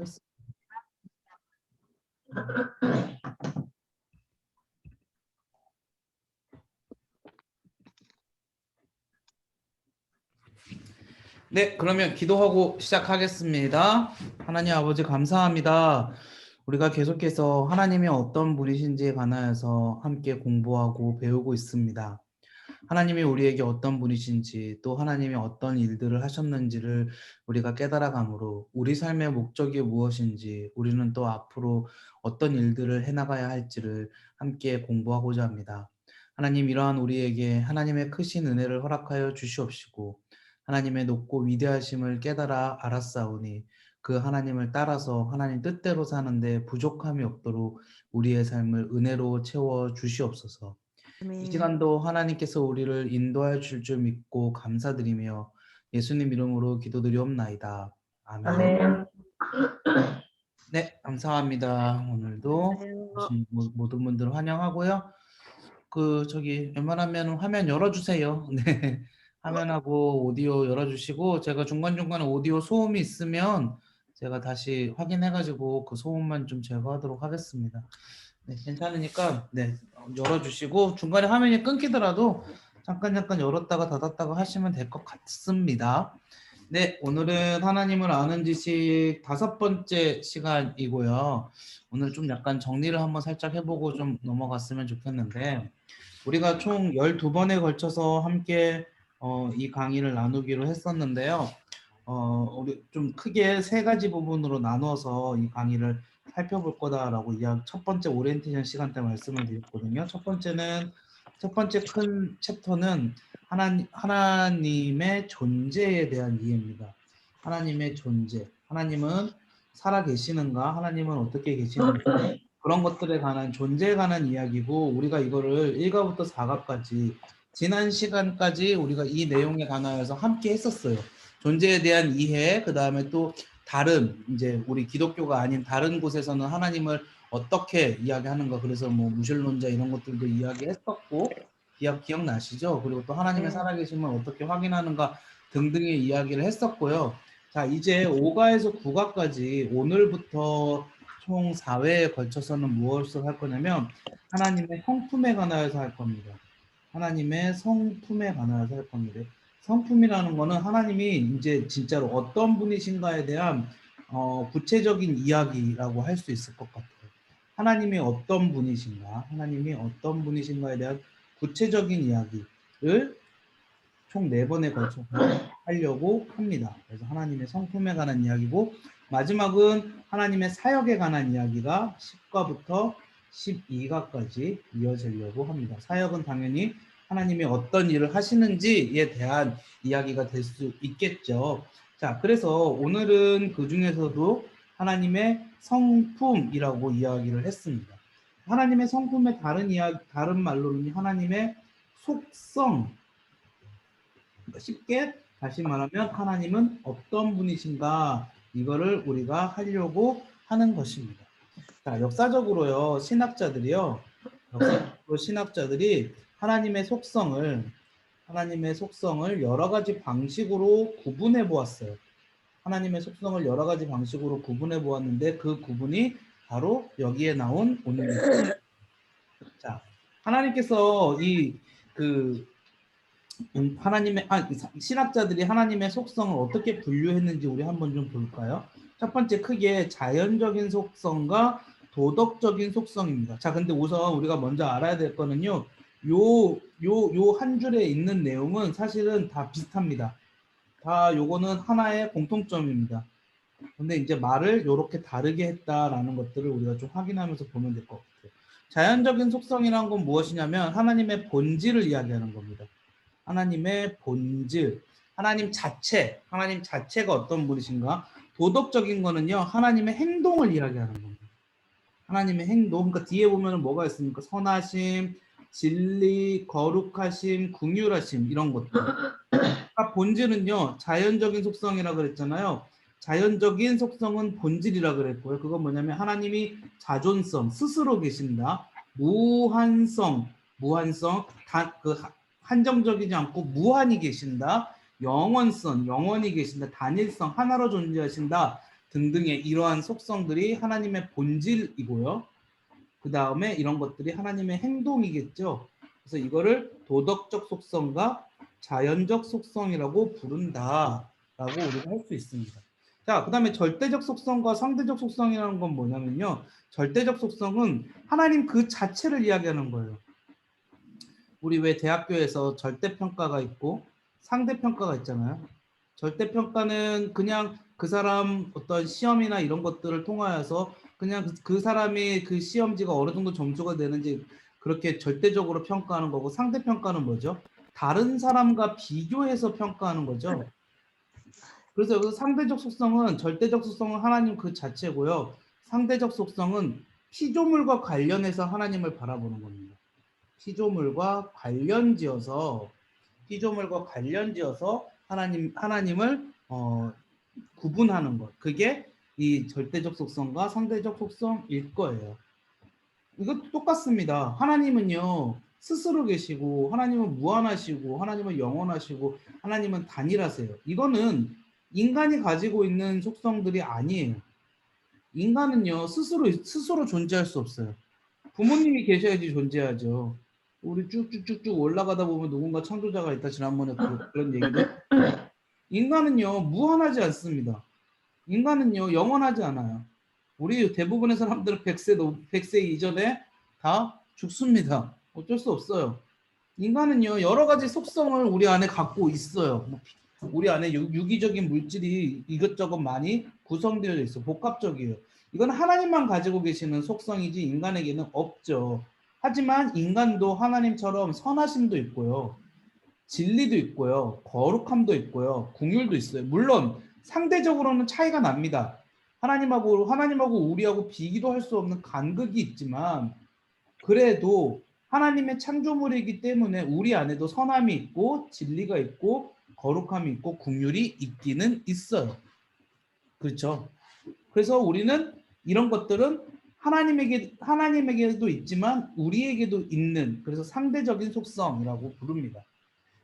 하겠습니다. 네, 그러면 기도하고 시작하겠습니다. 하나님 아버지 감사합니다. 우리가 계속해서 하나님이 어떤 분이신지에 관하여서 함께 공부하고 배우고 있습니다. 하나님이 우리에게 어떤 분이신지 또 하나님이 어떤 일들을 하셨는지를 우리가 깨달아가므로 우리 삶의 목적이 무엇인지 우리는 또 앞으로 어떤 일들을 해나가야 할지를 함께 공부하고자 합니다. 하나님 이러한 우리에게 하나님의 크신 은혜를 허락하여 주시옵시고 하나님의 높고 위대하심을 깨달아 알았사오니 그 하나님을 따라서 하나님 뜻대로 사는데 부족함이 없도록 우리의 삶을 은혜로 채워 주시옵소서. 이 시간도 하나님께서 우리를 인도하여 줄 줄 믿고 감사드리며 예수님 이름으로 기도드리옵나이다. 아멘. 아멘. 네, 감사합니다. 오늘도 오신 모든 분들 환영하고요. 웬만하면 화면 열어주세요. 네, 화면하고 오디오 열어주시고 제가 중간중간에 오디오 소음이 있으면 제가 다시 확인해가지고 그 소음만 좀 제거하도록 하겠습니다. 네, 괜찮으니까 네, 열어주시고 중간에 화면이 끊기더라도 잠깐 열었다가 닫았다가 하시면 될 것 같습니다. 네, 오늘은 하나님을 아는 지식 5번째 시간이고요. 오늘 좀 약간 정리를 한번 살짝 해보고 좀 넘어갔으면 좋겠는데 우리가 총 12번에 걸쳐서 함께 이 강의를 나누기로 했었는데요. 우리 좀 크게 3가지 부분으로 나누어서 이 강의를 살펴볼 거다라고 첫 번째 오리엔테이션 시간 때 말씀을 드렸거든요. 첫 번째 큰 챕터는 하나님의 존재에 대한 이해입니다. 하나님의 존재. 하나님은 살아 계시는가? 하나님은 어떻게 계시는가? 그런 것들에 관한 존재에 관한 이야기고 우리가 이거를 1가부터 4가까지 지난 시간까지 우리가 이 내용에 관하여서 함께 했었어요. 존재에 대한 이해, 그 다음에 또 다른 이제 우리 기독교가 아닌 다른 곳에서는 하나님을 어떻게 이야기하는가, 그래서 뭐 무신론자 이런 것들도 이야기했었고 기억나시죠? 그리고 또 하나님의 살아계심을 어떻게 확인하는가 등등의 이야기를 했었고요. 자, 이제 5가에서 9가까지 오늘부터 총 4회에 걸쳐서는 무엇을 할 거냐면 하나님의 성품에 관하여서 할 겁니다. 하나님의 성품에 관하여서 할 겁니다. 성품이라는 거는 하나님이 이제 진짜로 어떤 분이신가에 대한 구체적인 이야기라고 할 수 있을 것 같아요. 하나님이 어떤 분이신가, 하나님이 어떤 분이신가에 대한 구체적인 이야기를 총 4번에 걸쳐서 하려고 합니다. 그래서 하나님의 성품에 관한 이야기고 마지막은 하나님의 사역에 관한 이야기가 10가부터 12가까지 이어지려고 합니다. 사역은 당연히 하나님이 어떤 일을 하시는지에 대한 이야기가 될 수 있겠죠. 자, 그래서 오늘은 그 중에서도 하나님의 성품이라고 이야기를 했습니다. 하나님의 성품의 다른 말로는 하나님의 속성, 쉽게 다시 말하면 하나님은 어떤 분이신가, 이거를 우리가 하려고 하는 것입니다. 자, 역사적으로 신학자들이 하나님의 속성을 여러 가지 방식으로 구분해 보았어요. 하나님의 속성을 여러 가지 방식으로 구분해 보았는데 그 구분이 바로 여기에 나온 오늘입니다. 자, 하나님께서 신학자들이 하나님의 속성을 어떻게 분류했는지 우리 한번 좀 볼까요? 첫 번째 크게 자연적인 속성과 도덕적인 속성입니다. 자, 근데 우선 우리가 먼저 알아야 될 거는요. 요 한 줄에 있는 내용은 사실은 다 비슷합니다. 다 요거는 하나의 공통점입니다. 근데 이제 말을 요렇게 다르게 했다라는 것들을 우리가 좀 확인하면서 보면 될 것 같아요. 자연적인 속성이란 건 무엇이냐면 하나님의 본질을 이야기하는 겁니다. 하나님의 본질, 하나님 자체가 어떤 분이신가? 도덕적인 거는요, 하나님의 행동을 이야기하는 겁니다. 하나님의 행동, 그러니까 뒤에 보면 뭐가 있습니까? 선하심, 진리, 거룩하심, 긍휼하심, 이런 것들. 그러니까 본질은요, 자연적인 속성이라 그랬잖아요. 자연적인 속성은 본질이라 그랬고요. 그건 뭐냐면 하나님이 자존성, 스스로 계신다. 무한성, 한정적이지 않고 무한히 계신다. 영원성, 영원히 계신다. 단일성, 하나로 존재하신다 등등의 이러한 속성들이 하나님의 본질이고요. 그 다음에 이런 것들이 하나님의 행동이겠죠. 그래서 이거를 도덕적 속성과 자연적 속성이라고 부른다라고 우리가 할 수 있습니다. 자, 그 다음에 절대적 속성과 상대적 속성이라는 건 뭐냐면요. 절대적 속성은 하나님 그 자체를 이야기하는 거예요. 우리 왜 대학교에서 절대평가가 있고 상대평가가 있잖아요. 절대평가는 그냥 그 사람 어떤 시험이나 이런 것들을 통하여서 그냥 그 사람이 그 시험지가 어느 정도 점수가 되는지 그렇게 절대적으로 평가하는 거고, 상대평가는 뭐죠? 다른 사람과 비교해서 평가하는 거죠. 그래서 그 상대적 속성은, 절대적 속성은 하나님 그 자체고요. 상대적 속성은 피조물과 관련해서 하나님을 바라보는 겁니다. 피조물과 관련지어서 하나님을 구분하는 것. 그게 이 절대적 속성과 상대적 속성일 거예요. 이것도 똑같습니다. 하나님은요, 스스로 계시고, 하나님은 무한하시고, 하나님은 영원하시고, 하나님은 단일하세요. 이거는 인간이 가지고 있는 속성들이 아니에요. 인간은요, 스스로 존재할 수 없어요. 부모님이 계셔야지 존재하죠. 우리 쭉쭉쭉쭉 올라가다 보면 누군가 창조자가 있다. 지난번에 그런 얘기도 했고. 인간은요, 무한하지 않습니다. 인간은요, 영원하지 않아요. 우리 대부분의 사람들은 100세 이전에 다 죽습니다. 어쩔 수 없어요. 인간은요, 여러 가지 속성을 우리 안에 갖고 있어요. 우리 안에 유기적인 물질이 이것저것 많이 구성되어 있어. 복합적이에요. 이건 하나님만 가지고 계시는 속성이지 인간에게는 없죠. 하지만 인간도 하나님처럼 선하심도 있고요. 진리도 있고요. 거룩함도 있고요. 긍휼도 있어요. 물론 상대적으로는 차이가 납니다. 하나님하고 우리하고 비교도 할 수 없는 간극이 있지만, 그래도 하나님의 창조물이기 때문에 우리 안에도 선함이 있고 진리가 있고 거룩함이 있고 긍휼이 있기는 있어요. 그렇죠? 그래서 우리는 이런 것들은 하나님에게도 있지만 우리에게도 있는, 그래서 상대적인 속성이라고 부릅니다.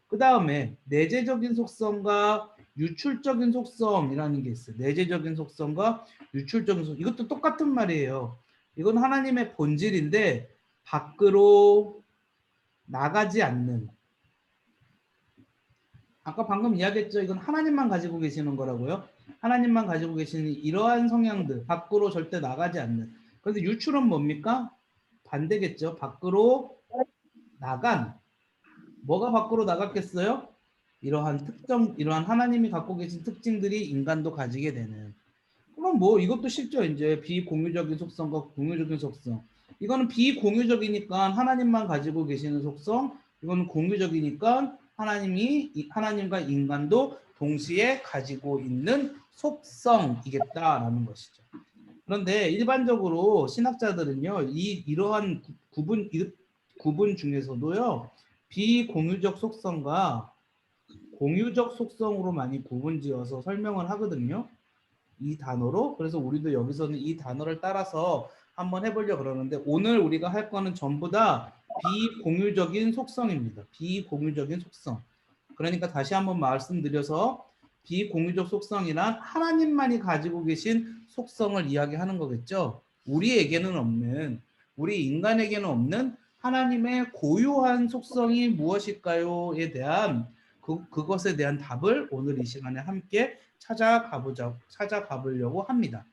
그 다음에 내재적인 속성과 유출적인 속성이라는 게 있어요. 내재적인 속성과 유출적인 속성. 이것도 똑같은 말이에요. 이건 하나님의 본질인데 밖으로 나가지 않는. 아까 방금 이야기했죠. 이건 하나님만 가지고 계시는 거라고요. 하나님만 가지고 계시는 이러한 성향들, 밖으로 절대 나가지 않는. 그런데 유출은 뭡니까? 반대겠죠. 밖으로 나간. 뭐가 밖으로 나갔겠어요? 이러한 하나님이 갖고 계신 특징들이 인간도 가지게 되는. 그럼 뭐 이것도 쉽죠. 이제 비공유적인 속성과 공유적인 속성. 이거는 비공유적이니까 하나님만 가지고 계시는 속성. 이거는 공유적이니까 하나님과 인간도 동시에 가지고 있는 속성이겠다라는 것이죠. 그런데 일반적으로 신학자들은요, 이러한 구분 중에서도요, 비공유적 속성과 공유적 속성으로 많이 구분지어서 설명을 하거든요. 이 단어로. 그래서 우리도 여기서는 이 단어를 따라서 한번 해보려고 그러는데, 오늘 우리가 할 거는 전부 다 비공유적인 속성입니다. 비공유적인 속성. 그러니까 다시 한번 말씀드려서, 비공유적 속성이란 하나님만이 가지고 계신 속성을 이야기하는 거겠죠. 우리 인간에게는 없는 하나님의 고유한 속성이 무엇일까요에 대한 그것에 대한 답을 오늘 이 시간에 함께 찾아가보려고 합니다.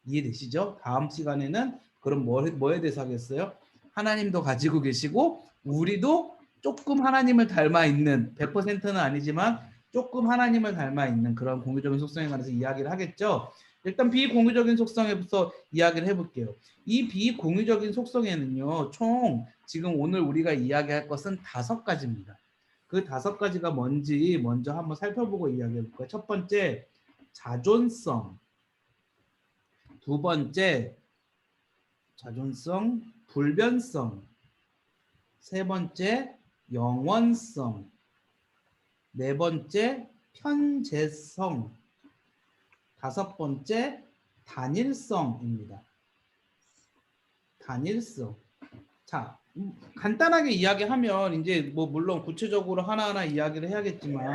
이해되시죠? 다음 시간에는 그럼 뭐에 대해서 하겠어요? 하나님도 가지고 계시고 우리도 조금 하나님을 닮아 있는, 100%는 아니지만 조금 하나님을 닮아 있는 그런 공유적인 속성에 관해서 이야기를 하겠죠. 일단 비공유적인 속성에부터 이야기를 해볼게요. 이 비공유적인 속성에는요, 총 지금 오늘 우리가 이야기할 것은 5가지입니다. 그 5가지가 뭔지 먼저 한번 살펴보고 이야기해 볼까요? 첫 번째, 자존성. 두 번째, 자존성, 불변성. 세 번째, 영원성. 네 번째, 편재성. 다섯 번째, 단일성입니다. 단일성. 자, 간단하게 이야기하면 이제 뭐 물론 구체적으로 하나하나 이야기를 해야겠지만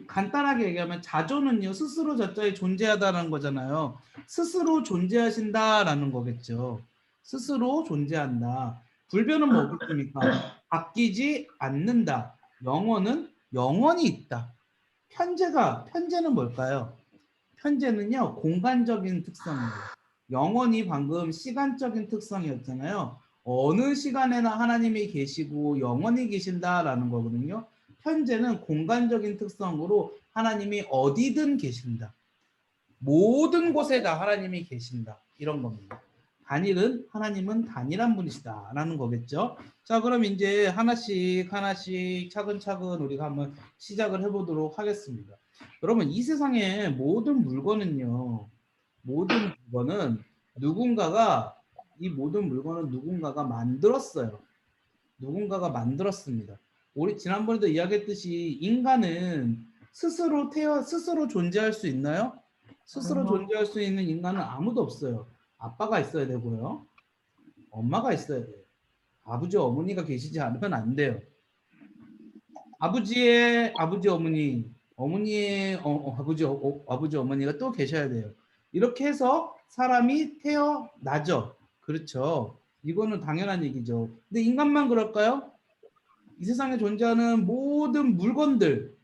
간단하게 얘기하면 자존은요 스스로 저자에 존재하다는 거잖아요. 스스로 존재하신다라는 거겠죠. 스스로 존재한다. 불변은 뭐겠습니까? 바뀌지 않는다. 영원은 영원히 있다. 편재는 뭘까요? 편재는요 공간적인 특성이에요. 영원히 방금 시간적인 특성이었잖아요. 어느 시간에나 하나님이 계시고 영원히 계신다라는 거거든요. 현재는 공간적인 특성으로 하나님이 어디든 계신다. 모든 곳에 다 하나님이 계신다. 이런 겁니다. 단일은 하나님은 단일한 분이시다라는 거겠죠. 자, 그럼 이제 하나씩 차근차근 우리가 한번 시작을 해보도록 하겠습니다. 여러분, 이 세상의 모든 물건은 이 모든 물건은 누군가가 만들었어요. 누군가가 만들었습니다. 우리 지난번에도 이야기했듯이 인간은 스스로 존재할 수 있나요? 스스로 존재할 수 있는 인간은 아무도 없어요. 아빠가 있어야 되고요. 엄마가 있어야 돼요. 아버지 어머니가 계시지 않으면 안 돼요. 아버지의 아버지 어머니, 어머니의 아버지 어머니가 또 계셔야 돼요. 이렇게 해서 사람이 태어나죠. 그렇죠. 이거는 당연한 얘기죠. 근데 인간만 그럴까요? 이 세상에 존재하는 모든 물건들,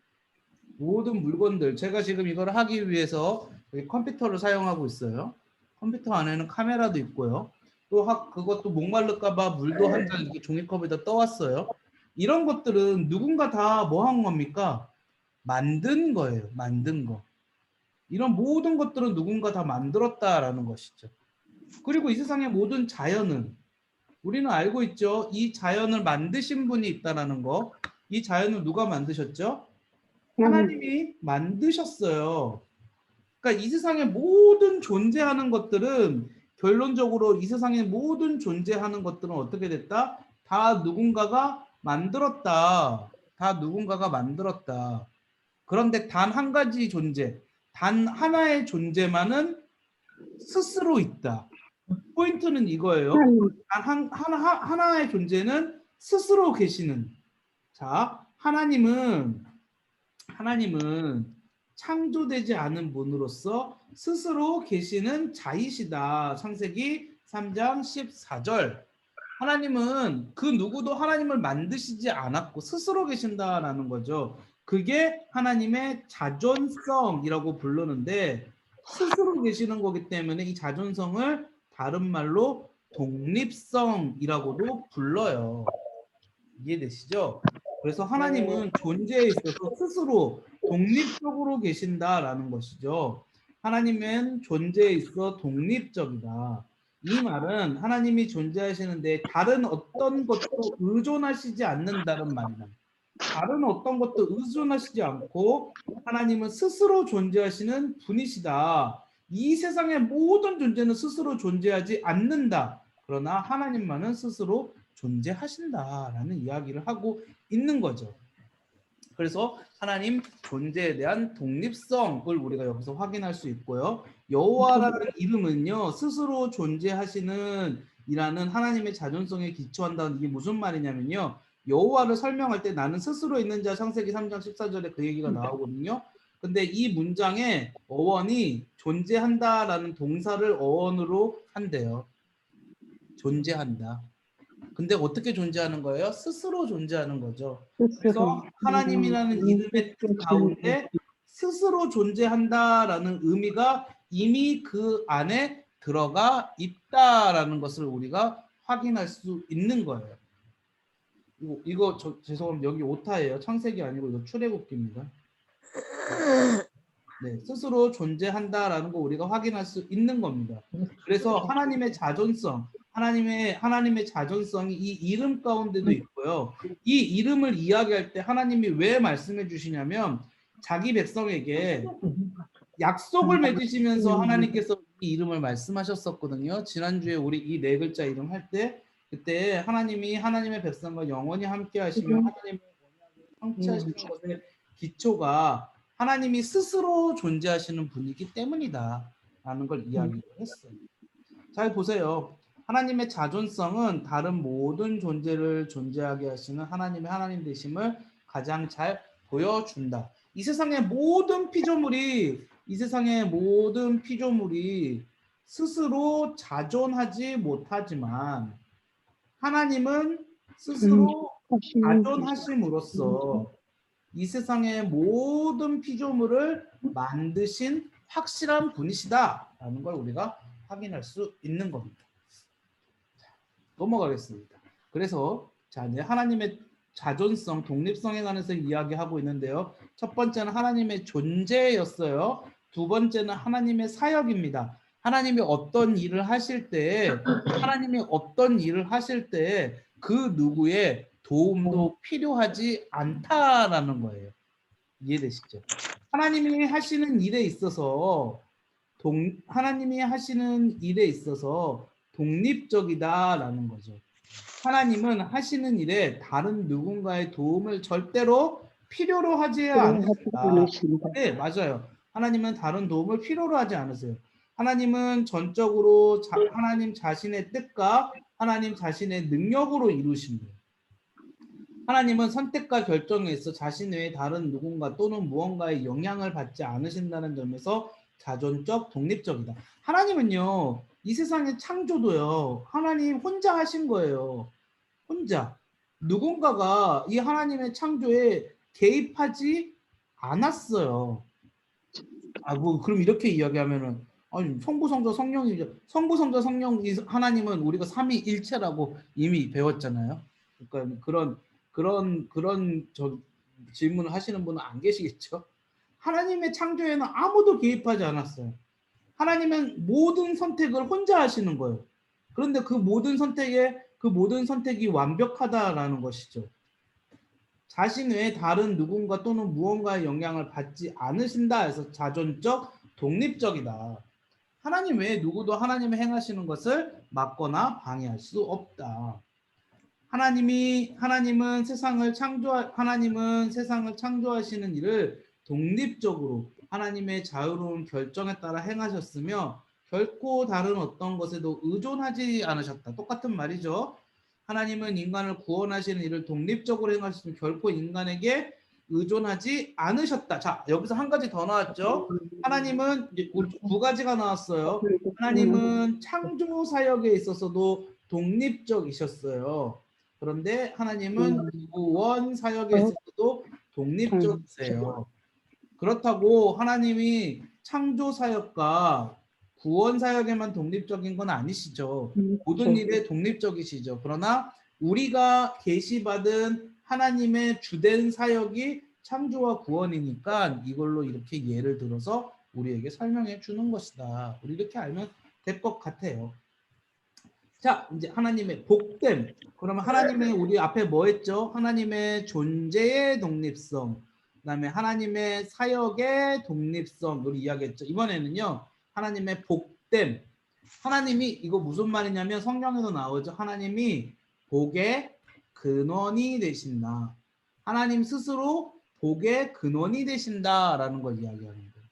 제가 지금 이걸 하기 위해서 컴퓨터를 사용하고 있어요. 컴퓨터 안에는 카메라도 있고요. 또 그것도 목마를까봐 물도 한 잔 이렇게 종이컵에다 떠왔어요. 이런 것들은 누군가 다 뭐 한 겁니까? 만든 거예요. 만든 거. 이런 모든 것들은 누군가 다 만들었다라는 것이죠. 그리고 이 세상의 모든 자연은 우리는 알고 있죠. 이 자연을 만드신 분이 있다라는 거. 이 자연을 누가 만드셨죠? 하나님이 만드셨어요. 그러니까 이 세상에 모든 존재하는 것들은 결론적으로 이 세상에 모든 존재하는 것들은 어떻게 됐다? 다 누군가가 만들었다. 다 누군가가 만들었다. 그런데 단 한 가지 존재, 단 하나의 존재만은 스스로 있다. 포인트는 이거예요. 단 하나의 존재는 스스로 계시는. 자, 하나님은 창조되지 않은 분으로서 스스로 계시는 자이시다. 창세기 3장 14절. 하나님은 그 누구도 하나님을 만드시지 않았고 스스로 계신다라는 거죠. 그게 하나님의 자존성이라고 부르는데 스스로 계시는 거기 때문에 이 자존성을 다른 말로 독립성이라고도 불러요. 이해되시죠? 그래서 하나님은 존재에 있어서 스스로 독립적으로 계신다라는 것이죠. 하나님은 존재에 있어 독립적이다. 이 말은 하나님이 존재하시는데 다른 어떤 것도 의존하시지 않는다는 말이다. 다른 어떤 것도 의존하시지 않고 하나님은 스스로 존재하시는 분이시다. 이 세상의 모든 존재는 스스로 존재하지 않는다. 그러나 하나님만은 스스로 존재하신다라는 이야기를 하고 있는 거죠. 그래서 하나님 존재에 대한 독립성을 우리가 여기서 확인할 수 있고요. 여호와라는 이름은요, 스스로 존재하시는 이라는 하나님의 자존성에 기초한다는 이게 무슨 말이냐면요. 여호와를 설명할 때 나는 스스로 있는 자 창세기 3장 14절에 그 얘기가 나오거든요. 근데 이 문장에 어원이 존재한다라는 동사를 어원으로 한대요. 존재한다. 근데 어떻게 존재하는 거예요? 스스로 존재하는 거죠. 그래서 하나님이라는 이름의 뜻 가운데 스스로 존재한다라는 의미가 이미 그 안에 들어가 있다라는 것을 우리가 확인할 수 있는 거예요. 이거 죄송합니다. 여기 오타예요. 창세기 아니고 이거 출애굽기입니다. 네, 스스로 존재한다라는 거 우리가 확인할 수 있는 겁니다. 그래서 하나님의 자존성, 하나님의 자존성이 이 이름 가운데도 있고요. 이 이름을 이야기할 때 하나님이 왜 말씀해 주시냐면 자기 백성에게 약속을 맺으시면서 하나님께서 이 이름을 말씀하셨었거든요. 지난주에 우리 이 네 글자 이름 할 때 그때 하나님이 하나님의 백성과 영원히 함께 하시며 하나님의 성취하시는 것의 기초가 하나님이 스스로 존재하시는 분이기 때문이다 라는 걸 이야기를 했어요. 잘 보세요. 하나님의 자존성은 다른 모든 존재를 존재하게 하시는 하나님의 하나님 되심을 가장 잘 보여준다. 이 세상의 모든 피조물이 스스로 자존하지 못하지만 하나님은 스스로 하시는 자존하심으로써 이 세상의 모든 피조물을 만드신 확실한 분이시다라는 걸 우리가 확인할 수 있는 겁니다. 넘어가겠습니다. 그래서 자, 이제 하나님의 자존성, 독립성에 관해서 이야기하고 있는데요. 첫 번째는 하나님의 존재였어요. 두 번째는 하나님의 사역입니다. 하나님이 어떤 일을 하실 때 그 누구의 도움도 필요하지 않다라는 거예요. 이해되시죠? 하나님이 하시는 일에 있어서 독립적이다라는 거죠. 하나님은 하시는 일에 다른 누군가의 도움을 절대로 필요로 하지 않으신다. 네, 맞아요. 하나님은 다른 도움을 필요로 하지 않으세요. 하나님은 전적으로 하나님 자신의 뜻과 하나님 자신의 능력으로 이루십니다. 하나님은 선택과 결정에 있어 자신 외에 다른 누군가 또는 무언가의 영향을 받지 않으신다는 점에서 자존적 독립적이다. 하나님은요, 이 세상의 창조도요, 하나님 혼자 하신 거예요. 혼자. 누군가가 이 하나님의 창조에 개입하지 않았어요. 그럼 이렇게 이야기하면은, 아니, 성부, 성자, 성령이죠. 성부, 성자, 성령, 하나님은 우리가 삼위일체라고 이미 배웠잖아요. 그러니까 그런 질문을 하시는 분은 안 계시겠죠. 하나님의 창조에는 아무도 개입하지 않았어요. 하나님은 모든 선택을 혼자 하시는 거예요. 그런데 그 모든 선택이 완벽하다라는 것이죠. 자신 외에 다른 누군가 또는 무언가의 영향을 받지 않으신다 해서 자존적 독립적이다. 하나님 외에 누구도 하나님의 행하시는 것을 막거나 방해할 수 없다. 하나님은 세상을 창조하시는 일을 독립적으로 하나님의 자유로운 결정에 따라 행하셨으며 결코 다른 어떤 것에도 의존하지 않으셨다. 똑같은 말이죠. 하나님은 인간을 구원하시는 일을 독립적으로 행하셨으며 결코 인간에게 의존하지 않으셨다. 자, 여기서 한 가지 더 나왔죠. 하나님은 두 가지가 나왔어요. 하나님은 창조 사역에 있어서도 독립적이셨어요. 그런데 하나님은 구원 사역에 있어서도 독립적이세요. 그렇다고 하나님이 창조 사역과 구원 사역에만 독립적인 건 아니시죠. 모든 일에 독립적이시죠. 그러나 우리가 계시받은 하나님의 주된 사역이 창조와 구원이니까 이걸로 이렇게 예를 들어서 우리에게 설명해 주는 것이다. 우리 이렇게 알면 될 것 같아요. 자, 이제 하나님의 복됨. 그러면 하나님의 우리 앞에 뭐 했죠? 하나님의 존재의 독립성, 그다음에 하나님의 사역의 독립성을 이야기했죠. 이번에는요, 하나님의 복됨. 하나님이 이거 무슨 말이냐면 성경에도 나오죠. 하나님이 복의 근원이 되신다. 하나님 스스로 복의 근원이 되신다라는 걸 이야기하는 거예요.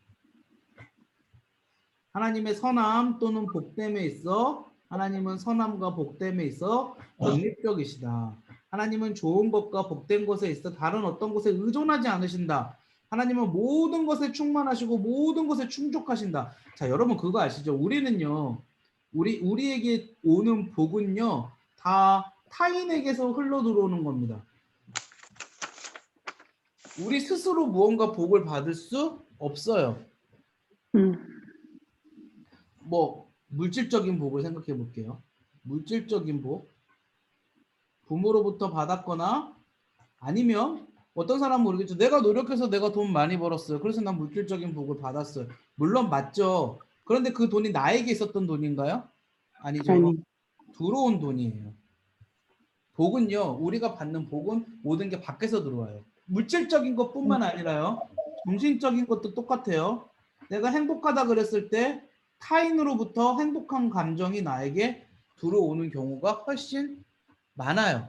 하나님의 선함 또는 복됨에 있어 하나님은 선함과 복됨에 있어 독립적이시다. 하나님은 좋은 것과 복된 것에 있어 다른 어떤 것에 의존하지 않으신다. 하나님은 모든 것에 충만하시고 모든 것에 충족하신다. 자, 여러분 그거 아시죠? 우리는요, 우리에게 오는 복은요, 다 타인에게서 흘러 들어오는 겁니다. 우리 스스로 무언가 복을 받을 수 없어요. 뭐 물질적인 복을 생각해 볼게요. 물질적인 복, 부모로부터 받았거나 아니면 어떤 사람은 모르겠죠. 내가 노력해서 내가 돈 많이 벌었어요. 그래서 난 물질적인 복을 받았어요. 물론 맞죠. 그런데 그 돈이 나에게 있었던 돈인가요? 아니죠. 들어온 돈이에요. 복은요, 우리가 받는 복은 모든 게 밖에서 들어와요. 물질적인 것뿐만 아니라요, 정신적인 것도 똑같아요. 내가 행복하다 그랬을 때 타인으로부터 행복한 감정이 나에게 들어오는 경우가 훨씬 많아요.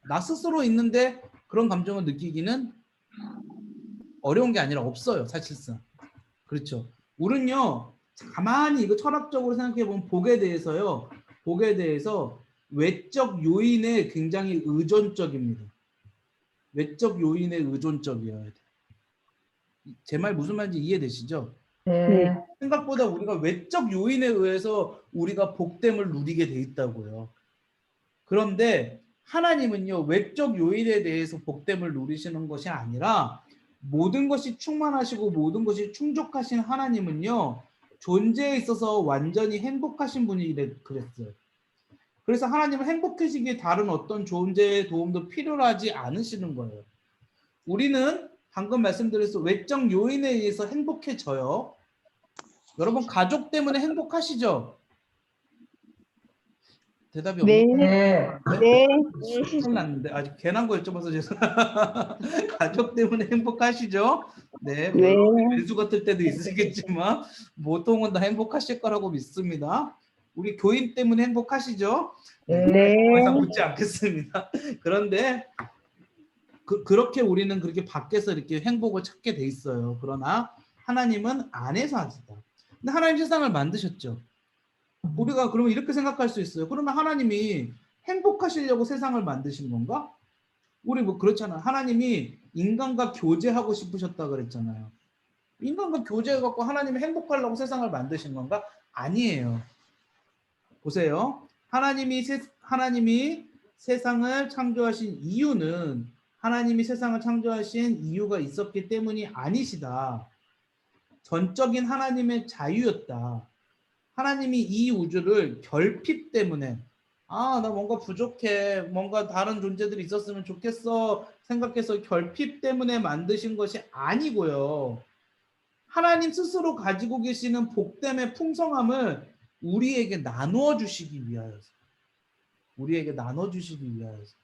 나 스스로 있는데 그런 감정을 느끼기는 어려운 게 아니라 없어요, 사실상. 그렇죠. 우리는요, 가만히 이거 철학적으로 생각해 보면 복에 대해서요, 복에 대해서 외적 요인에 굉장히 의존적입니다. 외적 요인에 의존적이어야 돼. 제 말 무슨 말인지 이해되시죠? 네. 생각보다 우리가 외적 요인에 의해서 우리가 복됨을 누리게 돼 있다고요. 그런데 하나님은요, 외적 요인에 대해서 복됨을 누리시는 것이 아니라 모든 것이 충만하시고 모든 것이 충족하신 하나님은요, 존재에 있어서 완전히 행복하신 분이 그랬어요. 그래서 하나님은 행복해지기에 다른 어떤 존재의 도움도 필요하지 않으시는 거예요. 우리는 방금 말씀드렸듯이 외적 요인에 의해서 행복해져요. 여러분 가족 때문에 행복하시죠? 대답이 없는 네. 네. 큰일 났는데 아직 괜한 거 여쭤봐서 죄송합니다. 가족 때문에 행복하시죠? 네, 네. 물론 왼수 같을 때도 있으시겠지만 보통은 다 행복하실 거라고 믿습니다. 우리 교인 때문에 행복하시죠? 네. 더 이상 묻지 않겠습니다. 그런데 그렇게 우리는 그렇게 밖에서 이렇게 행복을 찾게 돼 있어요. 그러나 하나님은 안에서 하시다. 근데 하나님 세상을 만드셨죠. 우리가 그러면 이렇게 생각할 수 있어요. 그러면 하나님이 행복하시려고 세상을 만드신 건가? 우리 뭐 그렇잖아요. 하나님이 인간과 교제하고 싶으셨다 그랬잖아요. 인간과 교제해갖고 하나님이 행복하려고 세상을 만드신 건가? 아니에요. 보세요. 하나님이 세상을 창조하신 이유는 하나님이 세상을 창조하신 이유가 있었기 때문이 아니시다. 전적인 하나님의 자유였다. 하나님이 이 우주를 결핍 때문에 나 뭔가 부족해. 뭔가 다른 존재들이 있었으면 좋겠어. 생각해서 결핍 때문에 만드신 것이 아니고요. 하나님 스스로 가지고 계시는 복됨의 풍성함을 우리에게 나누어 주시기 위하여서. 우리에게 나눠 주시기 위하여서.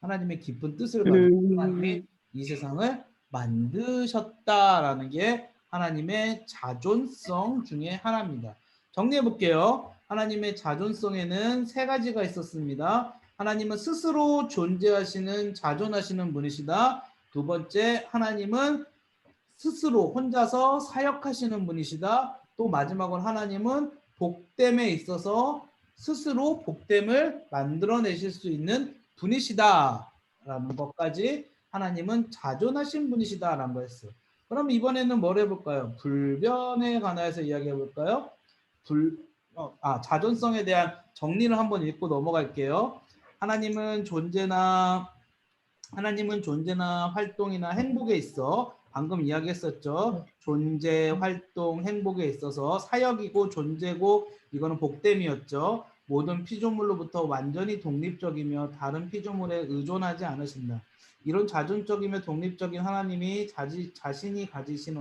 하나님의 깊은 뜻을 가지고 하나님이 이 세상을 만드셨다라는 게 하나님의 자존성 중에 하나입니다. 정리해 볼게요. 하나님의 자존성에는 세 가지가 있었습니다. 하나님은 스스로 존재하시는 자존하시는 분이시다. 두 번째, 하나님은 스스로 혼자서 사역하시는 분이시다. 또 마지막으로 하나님은 복됨에 있어서 스스로 복됨을 만들어내실 수 있는 분이시다라는 것까지 하나님은 자존하신 분이시다라는 거였어요. 그럼 이번에는 뭘 해볼까요? 불변에 관해서 이야기해 볼까요? 자존성에 대한 정리를 한번 읽고 넘어갈게요. 하나님은 존재나 활동이나 행복에 있어 방금 이야기했었죠. 존재, 활동, 행복에 있어서 사역이고 존재고 이거는 복됨이었죠. 모든 피조물로부터 완전히 독립적이며 다른 피조물에 의존하지 않으신다. 이런 자존적이며 독립적인 하나님이 자신이 가지신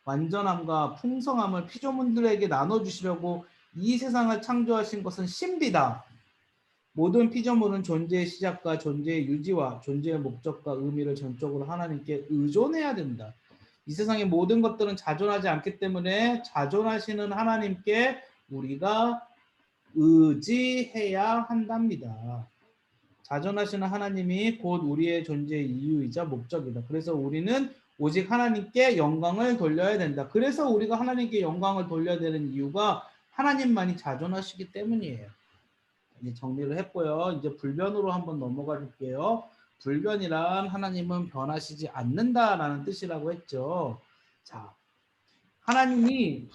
완전함과 풍성함을 피조물들에게 나눠주시려고 이 세상을 창조하신 것은 신비다. 모든 피조물은 존재의 시작과 존재의 유지와 존재의 목적과 의미를 전적으로 하나님께 의존해야 된다. 이 세상의 모든 것들은 자존하지 않기 때문에 자존하시는 하나님께 우리가 의지해야 한답니다. 자존하시는 하나님이 곧 우리의 존재의 이유이자 목적이다. 그래서 우리는 오직 하나님께 영광을 돌려야 된다. 그래서 우리가 하나님께 영광을 돌려야 되는 이유가 하나님만이 자존하시기 때문이에요. 이제 정리를 했고요. 이제 불변으로 한번 넘어가 볼게요. 불변이란 하나님은 변하시지 않는다라는 뜻이라고 했죠. 자, 하나님이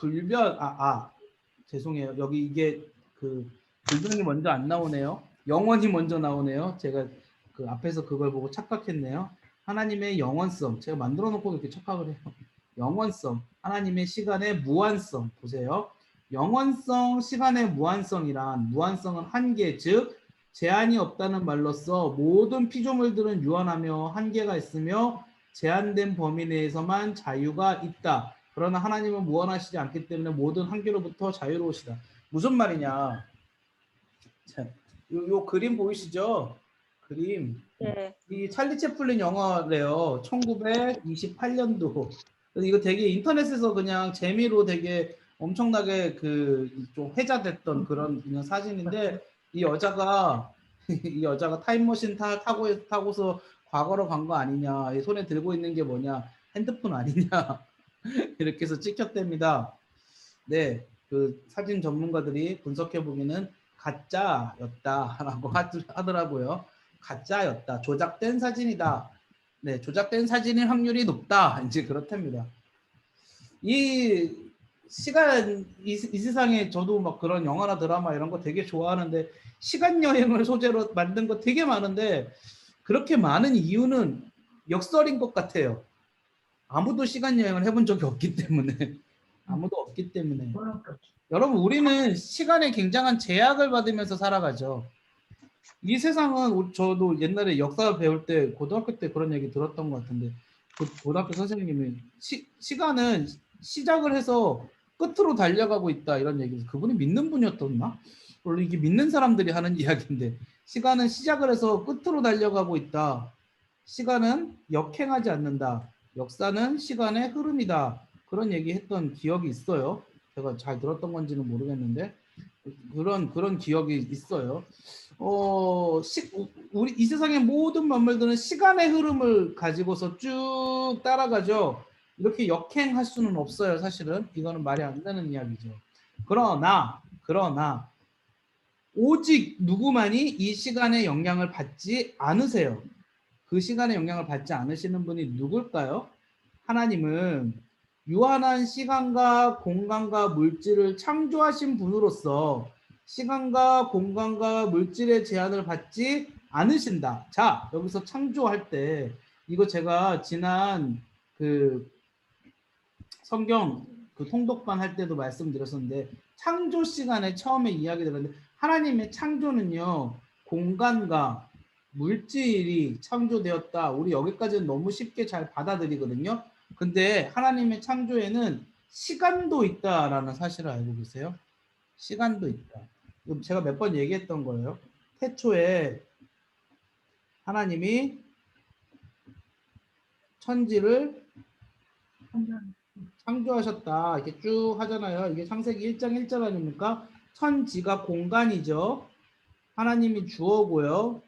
죄송해요. 여기 이게 그 불변이 먼저 안 나오네요. 영원히 먼저 나오네요. 제가 그 앞에서 그걸 보고 착각했네요. 하나님의 영원성. 제가 만들어 놓고 이렇게 착각을 해요. 영원성. 하나님의 시간의 무한성. 보세요. 영원성, 시간의 무한성이란 무한성은 한계, 즉 제한이 없다는 말로써 모든 피조물들은 유한하며 한계가 있으며 제한된 범위 내에서만 자유가 있다. 그러나 하나님은 무한하시지 않기 때문에 모든 한계로부터 자유로우시다. 무슨 말이냐? 자, 요 그림 보이시죠? 그림. 네. 이 찰리 채플린 영화래요. 1928년도. 이거 되게 인터넷에서 그냥 재미로 되게 엄청나게 좀 회자됐던 그런 그냥 사진인데 이 여자가 타임머신 타고서 과거로 간 거 아니냐. 이 손에 들고 있는 게 뭐냐. 핸드폰 아니냐. 이렇게 해서 찍혔답니다. 네. 그 사진 전문가들이 분석해 보기는 가짜였다라고 하더라고요. 가짜였다. 조작된 사진이다. 네, 조작된 사진일 확률이 높다. 이제 그렇답니다. 이 시간 이 세상에 저도 막 그런 영화나 드라마 이런 거 되게 좋아하는데 시간 여행을 소재로 만든 거 되게 많은데 그렇게 많은 이유는 역설인 것 같아요. 아무도 시간 여행을 해본 적이 없기 때문에 아무도 없기 때문에 여러분 우리는 시간에 굉장한 제약을 받으면서 살아가죠. 이 세상은 저도 옛날에 역사 배울 때 고등학교 때 그런 얘기 들었던 것 같은데 그 고등학교 선생님이 시간은 시작을 해서 끝으로 달려가고 있다 이런 얘기를 그분이 믿는 분이었었나? 원래 이게 믿는 사람들이 하는 이야기인데 시간은 시작을 해서 끝으로 달려가고 있다. 시간은 역행하지 않는다. 역사는 시간의 흐름이다. 그런 얘기했던 기억이 있어요. 제가 잘 들었던 건지는 모르겠는데 그런 기억이 있어요. 우리 이 세상의 모든 만물들은 시간의 흐름을 가지고서 쭉 따라가죠. 이렇게 역행할 수는 없어요. 사실은 이거는 말이 안 되는 이야기죠. 그러나 오직 누구만이 이 시간의 영향을 받지 않으세요. 그 시간의 영향을 받지 않으시는 분이 누굴까요? 하나님은 유한한 시간과 공간과 물질을 창조하신 분으로서 시간과 공간과 물질의 제한을 받지 않으신다. 자, 여기서 창조할 때 이거 제가 지난 그 성경 그 통독반 할 때도 말씀드렸었는데 창조 시간에 처음에 이야기 들었는데 하나님의 창조는요 공간과 물질이 창조되었다. 우리 여기까지는 너무 쉽게 잘 받아들이거든요. 근데 하나님의 창조에는 시간도 있다라는 사실을 알고 계세요? 시간도 있다. 제가 몇 번 얘기했던 거예요. 태초에 하나님이 천지를 창조하셨다. 이렇게 쭉 하잖아요. 이게 창세기 1장 1절 아닙니까? 천지가 공간이죠. 하나님이 주어고요.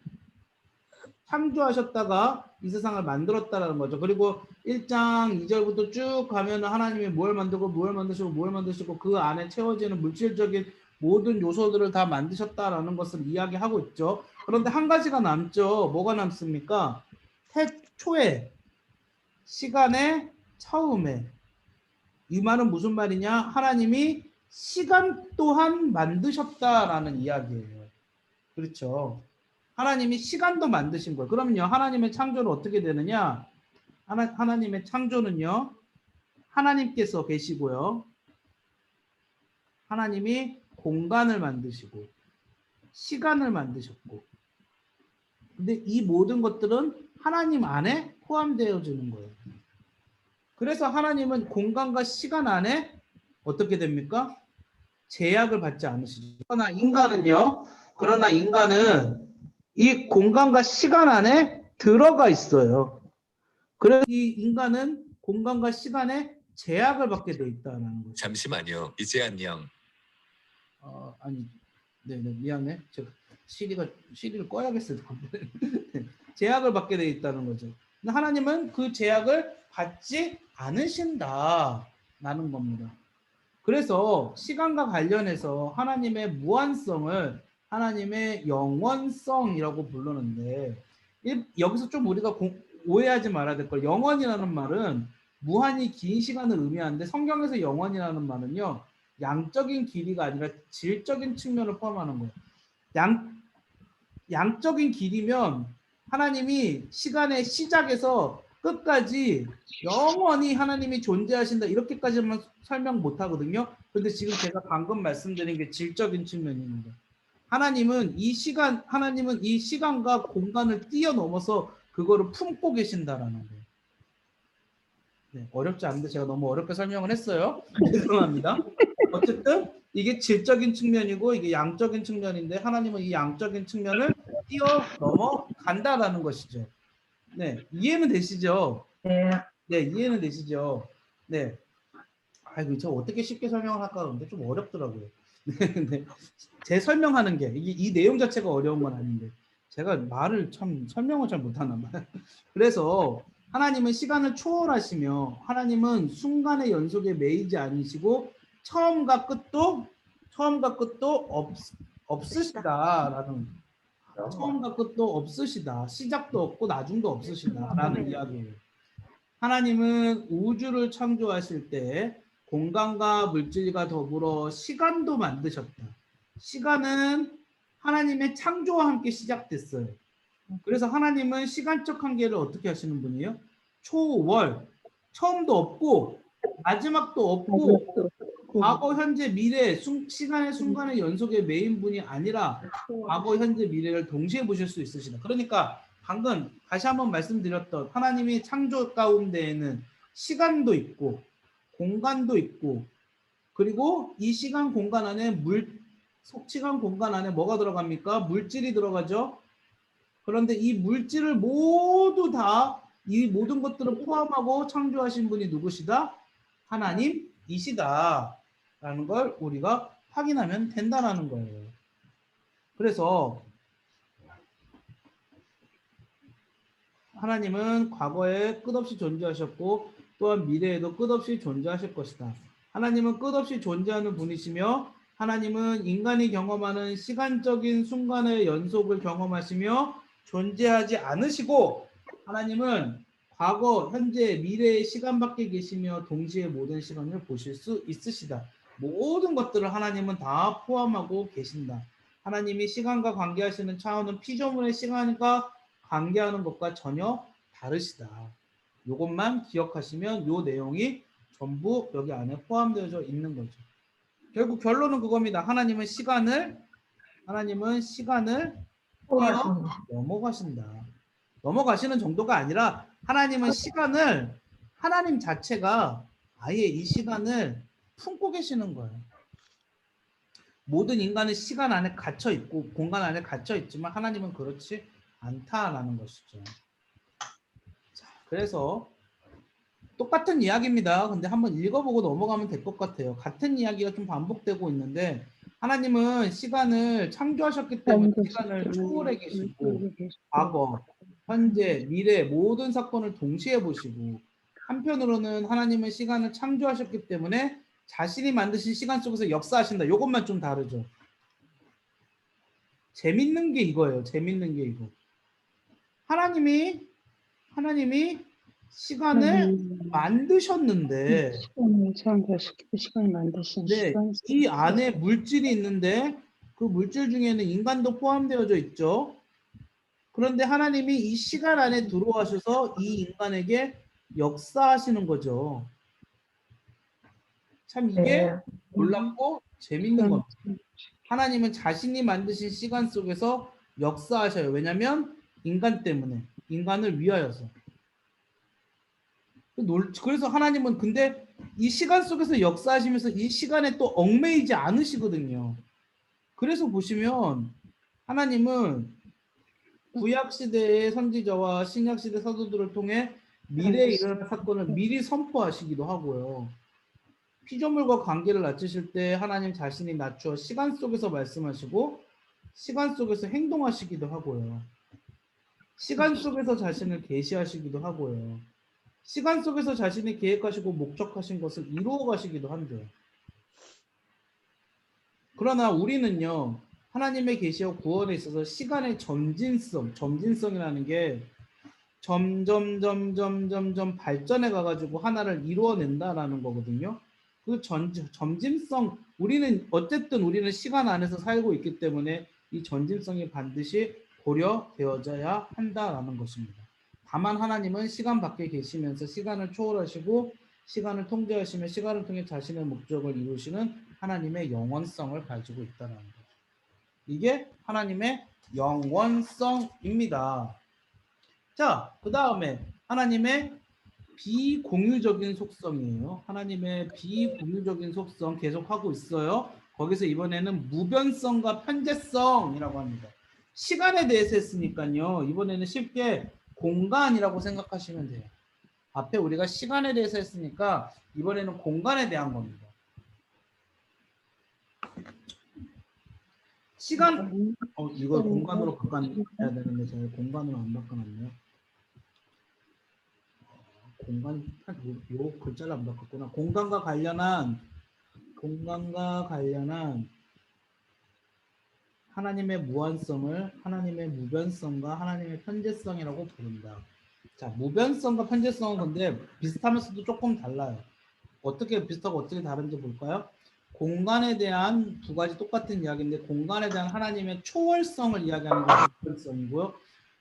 창조하셨다가 이 세상을 만들었다라는 거죠. 그리고 1장 2절부터 쭉 가면 하나님이 뭘 만들고 뭘 만드시고 그 안에 채워지는 물질적인 모든 요소들을 다 만드셨다라는 것을 이야기하고 있죠. 그런데 한 가지가 남죠. 뭐가 남습니까? 태초에 시간의 처음에 이 말은 무슨 말이냐? 하나님이 시간 또한 만드셨다라는 이야기예요. 그렇죠. 하나님이 시간도 만드신 거예요. 그러면요. 하나님의 창조는 어떻게 되느냐? 하나님의 창조는요. 하나님께서 계시고요. 하나님이 공간을 만드시고 시간을 만드셨고 근데 이 모든 것들은 하나님 안에 포함되어지는 거예요. 그래서 하나님은 공간과 시간 안에 어떻게 됩니까? 제약을 받지 않으시죠. 그러나 인간은 이 공간과 시간 안에 들어가 있어요. 그래서 이 인간은 공간과 시간에 제약을 받게 돼 있다는 거죠. 잠시만요. 이제 안녕. 아니, 네, 미안해. 제가 시리를 꺼야겠어요. 제약을 받게 돼 있다는 거죠. 근데 하나님은 그 제약을 받지 않으신다라는 겁니다. 그래서 시간과 관련해서 하나님의 무한성을 하나님의 영원성이라고 부르는데 여기서 좀 우리가 오해하지 말아야 될 걸. 영원이라는 말은 무한히 긴 시간을 의미하는데 성경에서 영원이라는 말은요. 양적인 길이가 아니라 질적인 측면을 포함하는 거예요. 양적인 길이면 하나님이 시간의 시작에서 끝까지 영원히 하나님이 존재하신다 이렇게까지만 설명 못 하거든요. 근데 지금 제가 방금 말씀드린 게 질적인 측면입니다. 하나님은 이 시간과 공간을 뛰어넘어서 그거를 품고 계신다라는 거예요. 네, 어렵지 않은데 제가 너무 어렵게 설명을 했어요. 죄송합니다. 어쨌든 이게 질적인 측면이고 이게 양적인 측면인데 하나님은 이 양적인 측면을 뛰어넘어 간다라는 것이죠. 네, 이해는 되시죠? 네, 이해는 되시죠? 네. 아이고, 저 어떻게 쉽게 설명을 할까 그러는데 좀 어렵더라고요. 네, 제 설명하는 게 이 내용 자체가 어려운 건 아닌데 제가 설명을 잘 못하나 봐요. 그래서 하나님은 시간을 초월하시며 하나님은 순간의 연속에 매이지 않으시고 처음과 끝도 없으시다라는 처음과 끝도 없으시다. 시작도 없고 나중도 없으시다라는 이야기예요. 하나님은 우주를 창조하실 때 공간과 물질과 더불어 시간도 만드셨다. 시간은 하나님의 창조와 함께 시작됐어요. 그래서 하나님은 시간적 한계를 어떻게 하시는 분이에요? 초월. 처음도 없고 마지막도 없고 과거, 현재, 미래, 시간의 순간의 연속의 메인분이 아니라 과거, 현재, 미래를 동시에 보실 수 있으시다. 그러니까 방금 다시 한번 말씀드렸던 하나님이 창조 가운데에는 시간도 있고 공간도 있고 그리고 이 시간 공간 안에 시간 공간 안에 뭐가 들어갑니까? 물질이 들어가죠. 그런데 이 물질을 모두 다 이 모든 것들을 포함하고 창조하신 분이 누구시다? 하나님이시다. 라는 걸 우리가 확인하면 된다는 거예요. 그래서 하나님은 과거에 끝없이 존재하셨고 또한 미래에도 끝없이 존재하실 것이다. 하나님은 끝없이 존재하는 분이시며 하나님은 인간이 경험하는 시간적인 순간의 연속을 경험하시며 존재하지 않으시고 하나님은 과거, 현재, 미래의 시간 밖에 계시며 동시에 모든 시간을 보실 수 있으시다. 모든 것들을 하나님은 다 포함하고 계신다. 하나님이 시간과 관계하시는 차원은 피조물의 시간과 관계하는 것과 전혀 다르시다. 이것만 기억하시면 이 내용이 전부 여기 안에 포함되어 있는 거죠. 결국 결론은 그겁니다. 하나님은 시간을 넘어가신다. 넘어가시는 정도가 아니라 하나님은 시간을 하나님 자체가 아예 이 시간을 품고 계시는 거예요. 모든 인간은 시간 안에 갇혀 있고 공간 안에 갇혀 있지만 하나님은 그렇지 않다라는 것이죠. 자, 그래서 똑같은 이야기입니다. 근데 한번 읽어보고 넘어가면 될 것 같아요. 같은 이야기가 좀 반복되고 있는데 하나님은 시간을 창조하셨기 때문에 시간을 초월해 계시고 과거, 현재, 미래 모든 사건을 동시에 보시고 한편으로는 하나님은 시간을 창조하셨기 때문에 자신이 만드신 시간 속에서 역사하신다. 이것만 좀 다르죠. 재밌는 게 이거예요. 재밌는 게 이거. 하나님이 시간을 만드셨는데 시간을 창조하셨기 시간을 만드신 네, 시간 이 안에 물질이 있는데 그 물질 중에는 인간도 포함되어져 있죠. 그런데 하나님이 이 시간 안에 들어와셔서 이 인간에게 역사하시는 거죠. 참 이게 놀랍고 재밌는 겁니다. 하나님은 자신이 만드신 시간 속에서 역사하셔요. 왜냐하면 인간 때문에, 인간을 위하여서. 그래서 하나님은 근데 이 시간 속에서 역사하시면서 이 시간에 또 얽매이지 않으시거든요. 그래서 보시면 하나님은 구약 시대의 선지자와 신약 시대 사도들을 통해 미래에 일어날 사건을 미리 선포하시기도 하고요. 피조물과 관계를 낮추실 때 하나님 자신이 낮추어 시간 속에서 말씀하시고 시간 속에서 행동하시기도 하고요. 시간 속에서 자신을 계시하시기도 하고요. 시간 속에서 자신이 계획하시고 목적하신 것을 이루어 가시기도 한대요. 그러나 우리는요. 하나님의 계시와 구원에 있어서 시간의 점진성이라는 게 점점 발전해 가가지고 하나를 이루어낸다라는 거거든요. 그 점진성, 우리는 시간 안에서 살고 있기 때문에 이 점진성이 반드시 고려되어져야 한다라는 것입니다. 다만 하나님은 시간 밖에 계시면서 시간을 초월하시고 시간을 통제하시며 시간을 통해 자신의 목적을 이루시는 하나님의 영원성을 가지고 있다는 거죠. 이게 하나님의 영원성입니다. 자, 그 다음에 하나님의 비공유적인 속성이에요. 하나님의 비공유적인 속성 계속 하고 있어요. 거기서 이번에는 무변성과 편재성이라고 합니다. 시간에 대해서 했으니까요. 이번에는 쉽게 공간이라고 생각하시면 돼요. 앞에 우리가 시간에 대해서 했으니까 이번에는 공간에 대한 겁니다. 이거 공간으로 바꿔야 되는데 제가 공간으로 안 바꿔놨네요. 요 글자를 안 바꿨구나. 공간과 관련한 하나님의 무한성을 하나님의 무변성과 하나님의 편재성이라고 부른다. 자, 무변성과 편재성은 근데 비슷하면서도 조금 달라요. 어떻게 비슷하고 어떻게 다른지 볼까요? 공간에 대한 두 가지 똑같은 이야기인데 공간에 대한 하나님의 초월성을 이야기하는 게 무변성이고요.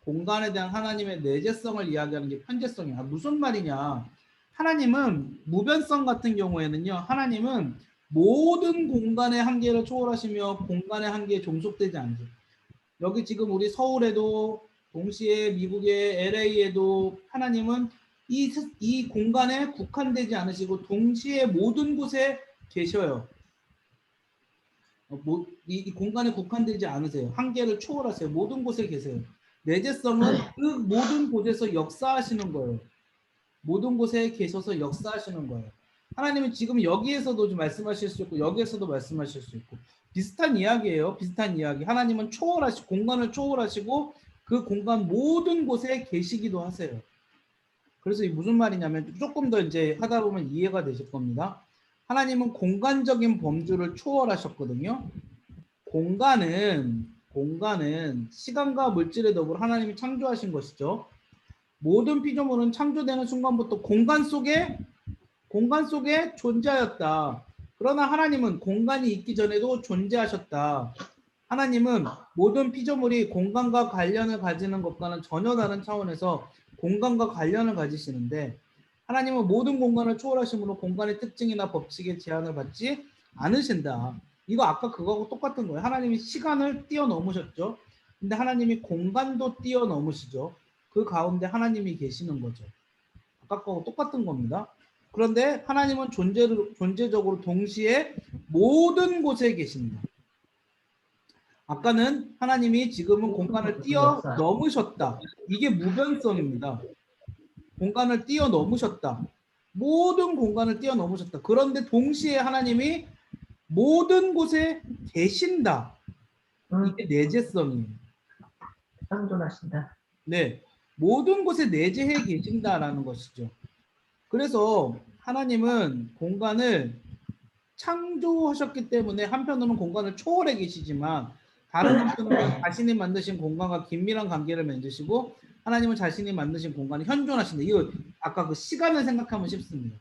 공간에 대한 하나님의 내재성을 이야기하는 게 편재성이야. 무슨 말이냐? 하나님은 무변성 같은 경우에는요. 하나님은 모든 공간의 한계를 초월하시며 공간의 한계에 종속되지 않죠. 여기 지금 우리 서울에도 동시에 미국의 LA에도 하나님은 이 공간에 국한되지 않으시고 동시에 모든 곳에 계셔요. 이 공간에 국한되지 않으세요. 한계를 초월하세요. 모든 곳에 계세요. 내재성은 그 모든 곳에서 역사하시는 거예요. 모든 곳에 계셔서 역사하시는 거예요. 하나님은 지금 여기에서도 좀 말씀하실 수 있고 여기에서도 말씀하실 수 있고 비슷한 이야기예요. 비슷한 이야기. 하나님은 초월하시고 공간을 초월하시고 그 공간 모든 곳에 계시기도 하세요. 그래서 이 무슨 말이냐면 조금 더 이제 하다 보면 이해가 되실 겁니다. 하나님은 공간적인 범주를 초월하셨거든요. 공간은 시간과 물질에 더불어 하나님이 창조하신 것이죠. 모든 피조물은 창조되는 순간부터 공간 속에 존재하였다. 그러나 하나님은 공간이 있기 전에도 존재하셨다. 하나님은 모든 피조물이 공간과 관련을 가지는 것과는 전혀 다른 차원에서 공간과 관련을 가지시는데 하나님은 모든 공간을 초월하심으로 공간의 특징이나 법칙에 제한을 받지 않으신다. 이거 아까 그거하고 똑같은 거예요. 하나님이 시간을 뛰어넘으셨죠. 근데 하나님이 공간도 뛰어넘으시죠. 그 가운데 하나님이 계시는 거죠. 아까 거하고 똑같은 겁니다. 그런데 하나님은 존재적으로 동시에 모든 곳에 계십니다. 아까는 하나님이 지금은 공간을 뛰어넘으셨다. 이게 무변성입니다. 공간을 뛰어넘으셨다. 모든 공간을 뛰어넘으셨다. 그런데 동시에 하나님이 모든 곳에 계신다. 이게 내재성이에요. 상존하신다. 네, 모든 곳에 내재해 계신다라는 것이죠. 그래서 하나님은 공간을 창조하셨기 때문에 한편으로는 공간을 초월해 계시지만 다른 한편으로는 자신이 만드신 공간과 긴밀한 관계를 맺으시고 하나님은 자신이 만드신 공간에 현존하신다. 이거 아까 그 시간을 생각하면 쉽습니다.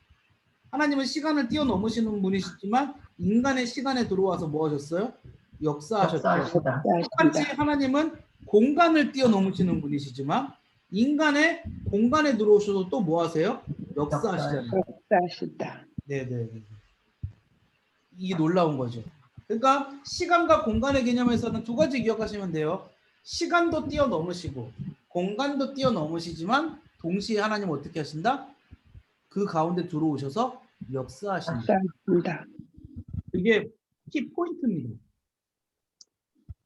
하나님은 시간을 뛰어넘으시는 분이시지만 인간의 시간에 들어와서 뭐 하셨어요? 역사하셨죠. 역사하신다. 똑같이 하나님은 공간을 뛰어넘으시는 분이시지만 인간의 공간에 들어오셔도 또 뭐 하세요? 역사하시잖아요. 역사하시다. 네네. 이게 놀라운 거죠. 그러니까 시간과 공간의 개념에서는 두 가지 기억하시면 돼요. 시간도 뛰어넘으시고 공간도 뛰어넘으시지만 동시에 하나님 어떻게 하신다? 그 가운데 들어오셔서 역사하신다. 역사하신다. 이게 키포인트입니다.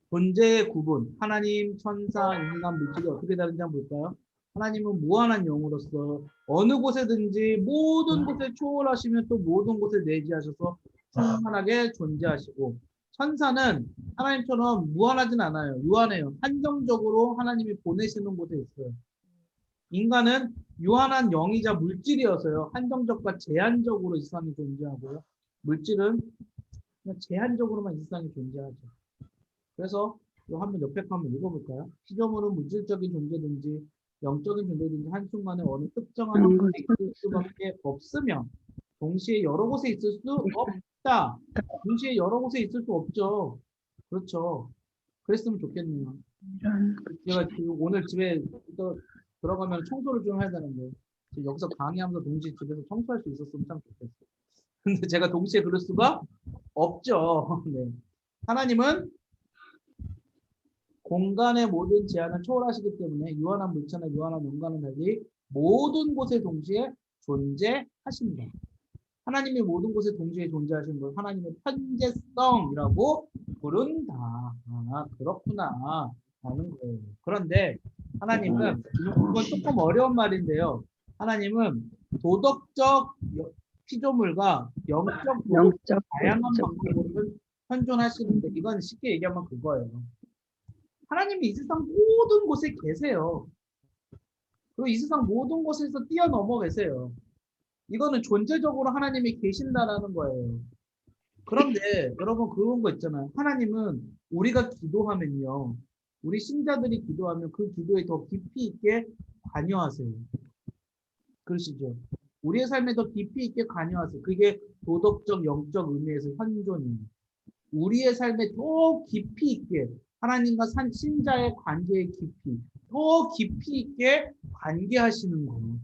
존재의 구분, 하나님, 천사, 인간, 물질이 어떻게 다른지 한번 볼까요? 하나님은 무한한 영으로서 어느 곳에든지 모든 곳에 초월하시며 또 모든 곳에 내재하셔서 충만하게 존재하시고 천사는 하나님처럼 무한하진 않아요. 유한해요. 한정적으로 하나님이 보내시는 곳에 있어요. 인간은 유한한 영이자 물질이어서요. 한정적과 제한적으로 이 세상에 존재하고요. 물질은 그냥 제한적으로만 이 세상에 존재하죠. 그래서 이거 한번 옆에 거 한번 읽어볼까요? 피조물은 물질적인 존재든지 영적인 존재든지 한순간에 어느 특정한 곳에 있을 수밖에 없으며 동시에 여러 곳에 있을 수 없다. 동시에 여러 곳에 있을 수 없죠. 그렇죠. 그랬으면 좋겠네요. 제가 오늘 집에 또 들어가면 청소를 좀 해야 되는데 지금 여기서 강의하면서 동시에 집에서 청소할 수 있었으면 참 좋겠어요. 근데 제가 동시에 그럴 수가 없죠. 네. 하나님은 공간의 모든 제한을 초월하시기 때문에 유한한 물체나 유한한 영과는 달리 모든 곳에 동시에 존재하십니다. 하나님이 모든 곳에 동시에 존재하시는 걸 하나님의 편재성이라고 부른다. 아, 그렇구나 라는 거예요. 그런데 하나님은 이건 조금 어려운 말인데요. 하나님은 도덕적 피조물과 영적 다양한 방법으로 현존하시는데 이건 쉽게 얘기하면 그거예요. 하나님이 이 세상 모든 곳에 계세요. 그리고 이 세상 모든 곳에서 뛰어넘어 계세요. 이거는 존재적으로 하나님이 계신다라는 거예요. 그런데 여러분 그런 거 있잖아요. 하나님은 우리가 기도하면요. 우리 신자들이 기도하면 그 기도에 더 깊이 있게 관여하세요. 그러시죠? 우리의 삶에 더 깊이 있게 관여하세요. 그게 도덕적, 영적 의미에서 현존이에요. 우리의 삶에 더 깊이 있게 하나님과 신자의 관계에 깊이, 더 깊이 있게 관계하시는 거예요.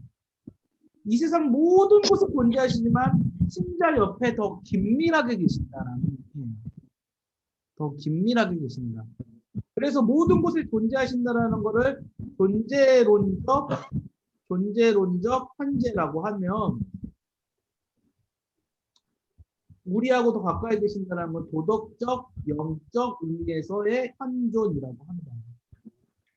이 세상 모든 곳에 존재하시지만 신자 옆에 더 긴밀하게 계신다라는 얘기예요. 더 긴밀하게 계신다. 그래서 모든 곳에 존재하신다라는 것을 존재론적 현재라고 하면 우리하고 더 가까이 계신다는 건 도덕적, 영적 의미에서의 현존이라고 합니다.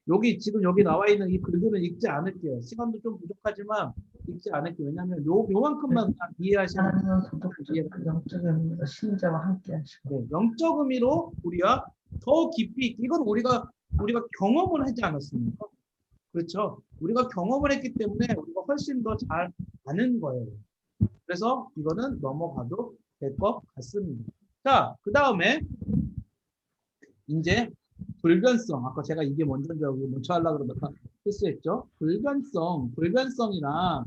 여기 나와 있는 이 글들은 읽지 않을게요. 시간도 좀 부족하지만 읽지 않을게요. 왜냐하면 요만큼만 그냥 이해하시면 하나님은 도덕적, 영적 의미로 신자와 함께 하시고. 네, 영적 의미로 우리가 더 깊이 이건 우리가 경험을 하지 않았습니까? 그렇죠? 우리가 경험을 했기 때문에 우리가 훨씬 더 잘 아는 거예요. 그래서 이거는 넘어가도 될 것 같습니다. 자, 그 다음에 이제 불변성. 아까 제가 이게 먼저인 줄 알고 먼저 하려고 그러다가 실수했죠. 불변성이랑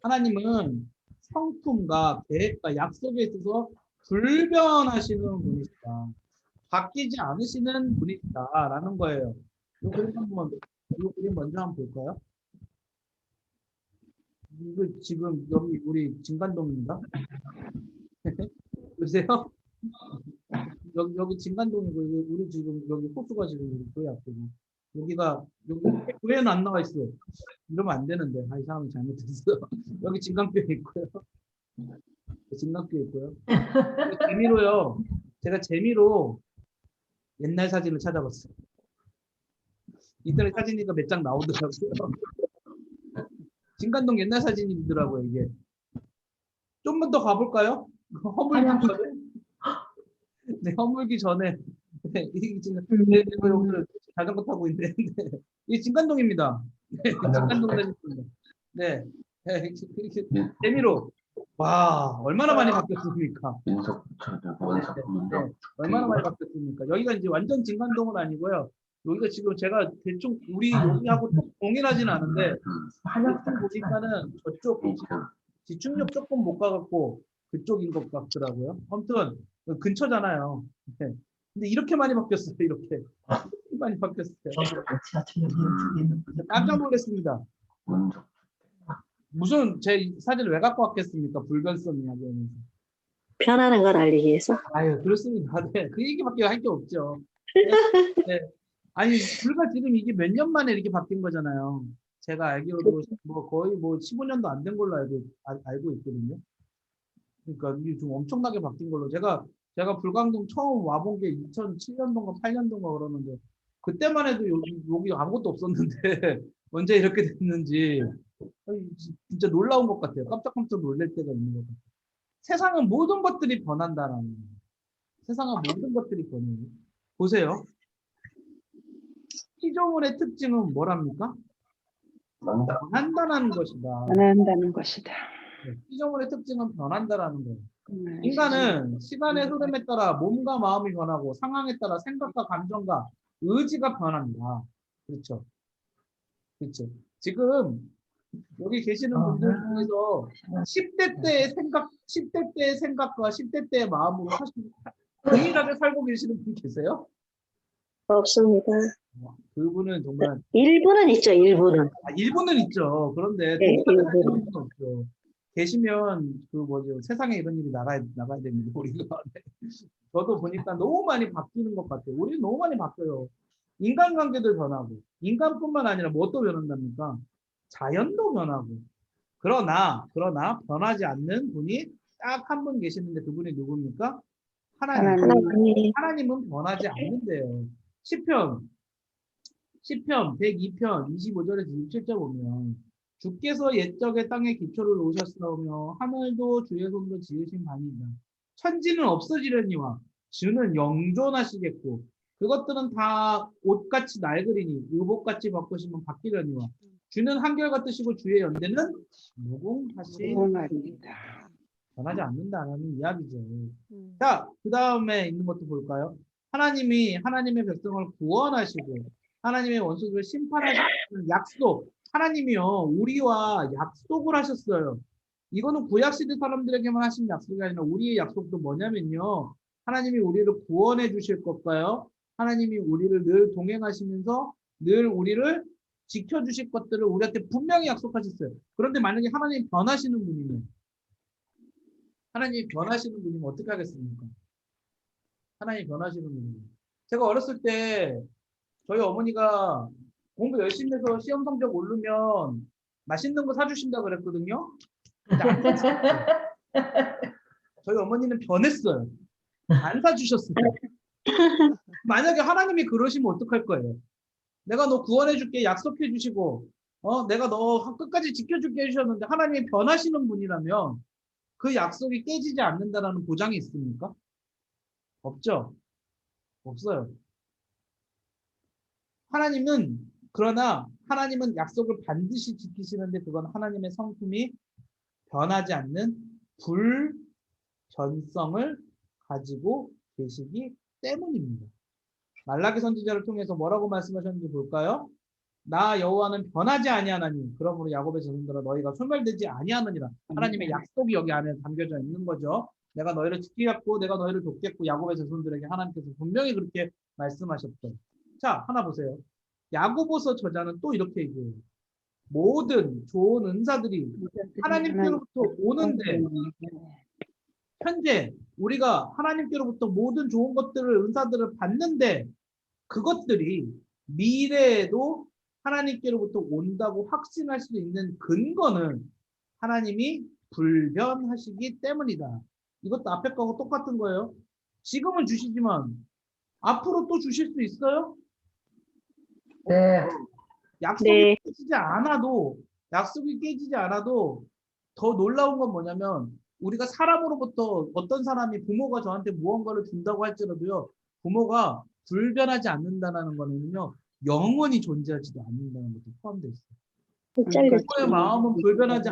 하나님은 성품과 계획과 약속에 있어서 불변하시는 분이시다. 바뀌지 않으시는 분이시다라는 거예요. 이 그림 먼저 한번 볼까요? 이거 지금 여기 우리 진간동입니다. 보세요. 여기 진간동이고 우리 지금 여기 호수가 지금 교회 앞이고 여기 교회는 안 나와 있어. 이러면 안 되는데 이 사람이 잘못했어. 여기 진강교회 있고요. 진강교회 있고요. 재미로요. 제가 재미로 옛날 사진을 찾아봤어요. 인터넷 사진이니까 몇 장 나오더라고요. 진간동 옛날 사진이더라고요 이게. 좀만 더 가볼까요? 허물기 전에. 네, 허물기 전에. 네, 이게 지금 오늘 자전거 타고 있는데 이 진간동입니다. 네, 진간동 사진입니다. 네, 네, 재미로 와 얼마나 많이 바뀌었습니까? 네, 얼마나 많이 바뀌었습니까? 여기가 이제 완전 진간동은 아니고요. 여기가 지금 제가 대충 우리 여기하고 동일하진 않은데 대충 보니까는 저쪽 지축역 조금 못 가갖고 그쪽인 것 같더라고요. 아무튼 근처잖아요. 네. 근데 이렇게 많이 바뀌었어요. 이렇게 많이 바뀌었어요. 깜짝 놀랐습니다. 무슨 제 사진을 왜 갖고 왔겠습니까? 불변성 이야기하면서. 편안한 걸 알리기 위해서. 아유 그렇습니다. 네, 그 얘기밖에 할 게 없죠. 네. 아니 불과 지금 이게 몇 년 만에 이렇게 바뀐 거잖아요. 제가 알기로도 뭐 거의 뭐 15년도 안 된 걸로 알고 있거든요. 그러니까 이게 좀 엄청나게 바뀐 걸로 제가 불광동 처음 와본 게 2007년도인가 8년도인가 그러는데 그때만 해도 여기 아무것도 없었는데 언제 이렇게 됐는지 진짜 놀라운 것 같아요. 깜짝깜짝 놀랄 때가 있는 것 같아요. 세상은 모든 것들이 변한다라는 거예요. 세상은 모든 것들이 변해요. 보세요. 피조물의 특징은 뭐랍니까? 변한다는 것이다. 변한다는 것이다. 네, 피조물의 특징은 변한다라는 거예요. 인간은 시간의 흐름에 따라 몸과 마음이 변하고 상황에 따라 생각과 감정과 의지가 변한다. 그렇죠. 그렇죠. 지금 여기 계시는 분들 중에서 10대 때의 생각과 10대 때의 마음으로 사실 동일하게 살고 계시는 분 계세요? 없습니다. 그분은 정말 일부는 있죠. 일부는. 일부는 있죠. 그런데 네, 동일하게 사시는 분은 없죠. 계시면 그 뭐죠 세상에 이런 일이 나가야 됩니다. 우리가 저도 보니까 너무 많이 바뀌는 것 같아요. 우리 너무 많이 바뀌어요. 인간관계도 변하고 인간뿐만 아니라 뭐 또 변한답니까? 자연도 변하고 그러나 변하지 않는 분이 딱 한 분 계시는데 그분이 누굽니까? 하나님. 하나님이 하나님은 변하지 않는데요. 시편 102편 25절에서 27절 보면 주께서 옛적의 땅에 기초를 놓으셨사오며 하늘도 주의 손으로 지으신 바니이다. 천지는 없어지려니와 주는 영존하시겠고 그것들은 다 옷같이 낡으리니 의복같이 바꾸시면 바뀌려니와 주는 한결같으시고 주의 연대는 무궁하시다. 변하지 않는다는 이야기죠. 자, 그 다음에 있는 것도 볼까요? 하나님이 하나님의 백성을 구원하시고 하나님의 원수들을 심판하시는 약속. 하나님이요 우리와 약속을 하셨어요. 이거는 구약시대 사람들에게만 하신 약속이 아니라 우리의 약속도 뭐냐면요. 하나님이 우리를 구원해 주실 것과요. 하나님이 우리를 늘 동행하시면서 늘 우리를 지켜주실 것들을 우리한테 분명히 약속하셨어요. 그런데 만약에 하나님이 변하시는 분이면 하나님이 변하시는 분이면 어떻게 하겠습니까? 하나님이 변하시는 분이면 제가 어렸을 때 저희 어머니가 공부 열심히 해서 시험 성적 오르면 맛있는 거 사주신다 그랬거든요. 근데 안 사주셨어요. 저희 어머니는 변했어요. 안 사주셨어요. 만약에 하나님이 그러시면 어떡할 거예요? 내가 너 구원해 줄게 약속해 주시고 내가 너 끝까지 지켜줄게 해주셨는데 하나님이 변하시는 분이라면 그 약속이 깨지지 않는다라는 보장이 있습니까? 없죠? 없어요. 그러나 하나님은 약속을 반드시 지키시는데 그건 하나님의 성품이 변하지 않는 불변성을 가지고 계시기 때문입니다. 말라기 선지자를 통해서 뭐라고 말씀하셨는지 볼까요? 나 여호와는 변하지 아니하나니 그러므로 야곱의 자손들아 너희가 소멸되지 아니하느니라. 하나님의 약속이 여기 안에 담겨져 있는 거죠. 내가 너희를 지키겠고 내가 너희를 돕겠고 야곱의 자손들에게 하나님께서 분명히 그렇게 말씀하셨죠. 자, 하나 보세요. 야고보서 저자는 또 이렇게 얘기해요. 모든 좋은 은사들이 하나님께로부터 오는데 현재 우리가 하나님께로부터 모든 좋은 것들을 은사들을 받는데 그것들이 미래에도 하나님께로부터 온다고 확신할 수 있는 근거는 하나님이 불변하시기 때문이다. 이것도 앞에 거하고 똑같은 거예요. 지금은 주시지만 앞으로 또 주실 수 있어요? 네. 네. 약속이 깨지지 않아도 더 놀라운 건 뭐냐면 우리가 사람으로부터 어떤 사람이 부모가 저한테 무언가를 준다고 할지라도요. 부모가 불변하지 않는다는 거는요. 영원히 존재하지도 않는다는 것도 포함되어 있어요. 짤렸지. 부모의 마음은 불변하지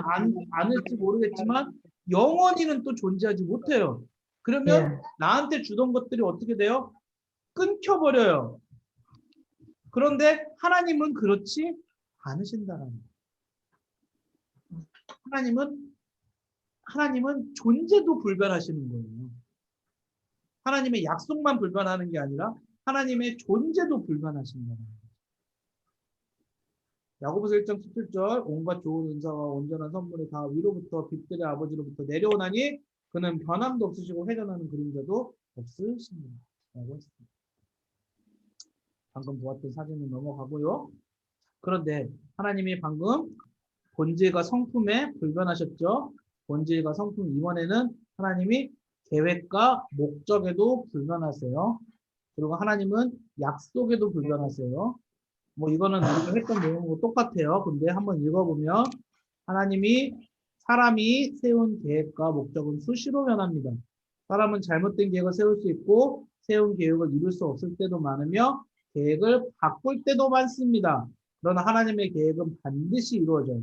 않을지 모르겠지만 영원히는 또 존재하지 못해요. 그러면 예. 나한테 주던 것들이 어떻게 돼요? 끊겨버려요. 그런데 하나님은 그렇지 않으신다는 거예요. 하나님은 존재도 불변하시는 거예요. 하나님의 약속만 불변하는 게 아니라 하나님의 존재도 불변하신다는 거예요. 야고보서 1장 17절 온갖 좋은 은사와 온전한 선물이 다 위로부터 빛들의 아버지로부터 내려오나니 그는 변함도 없으시고 회전하는 그림자도 없으십니다. 라고 했습니다. 방금 보았던 사진은 넘어가고요. 그런데 하나님이 방금 본질과 성품에 불변하셨죠. 본질과 성품 이번에는 하나님이 계획과 목적에도 불변하세요. 그리고 하나님은 약속에도 불변하세요. 뭐 이거는 우리가 했던 내용하고 똑같아요. 근데 한번 읽어보면 사람이 세운 계획과 목적은 수시로 변합니다. 사람은 잘못된 계획을 세울 수 있고 세운 계획을 이룰 수 없을 때도 많으며 계획을 바꿀 때도 많습니다. 그러나 하나님의 계획은 반드시 이루어져요.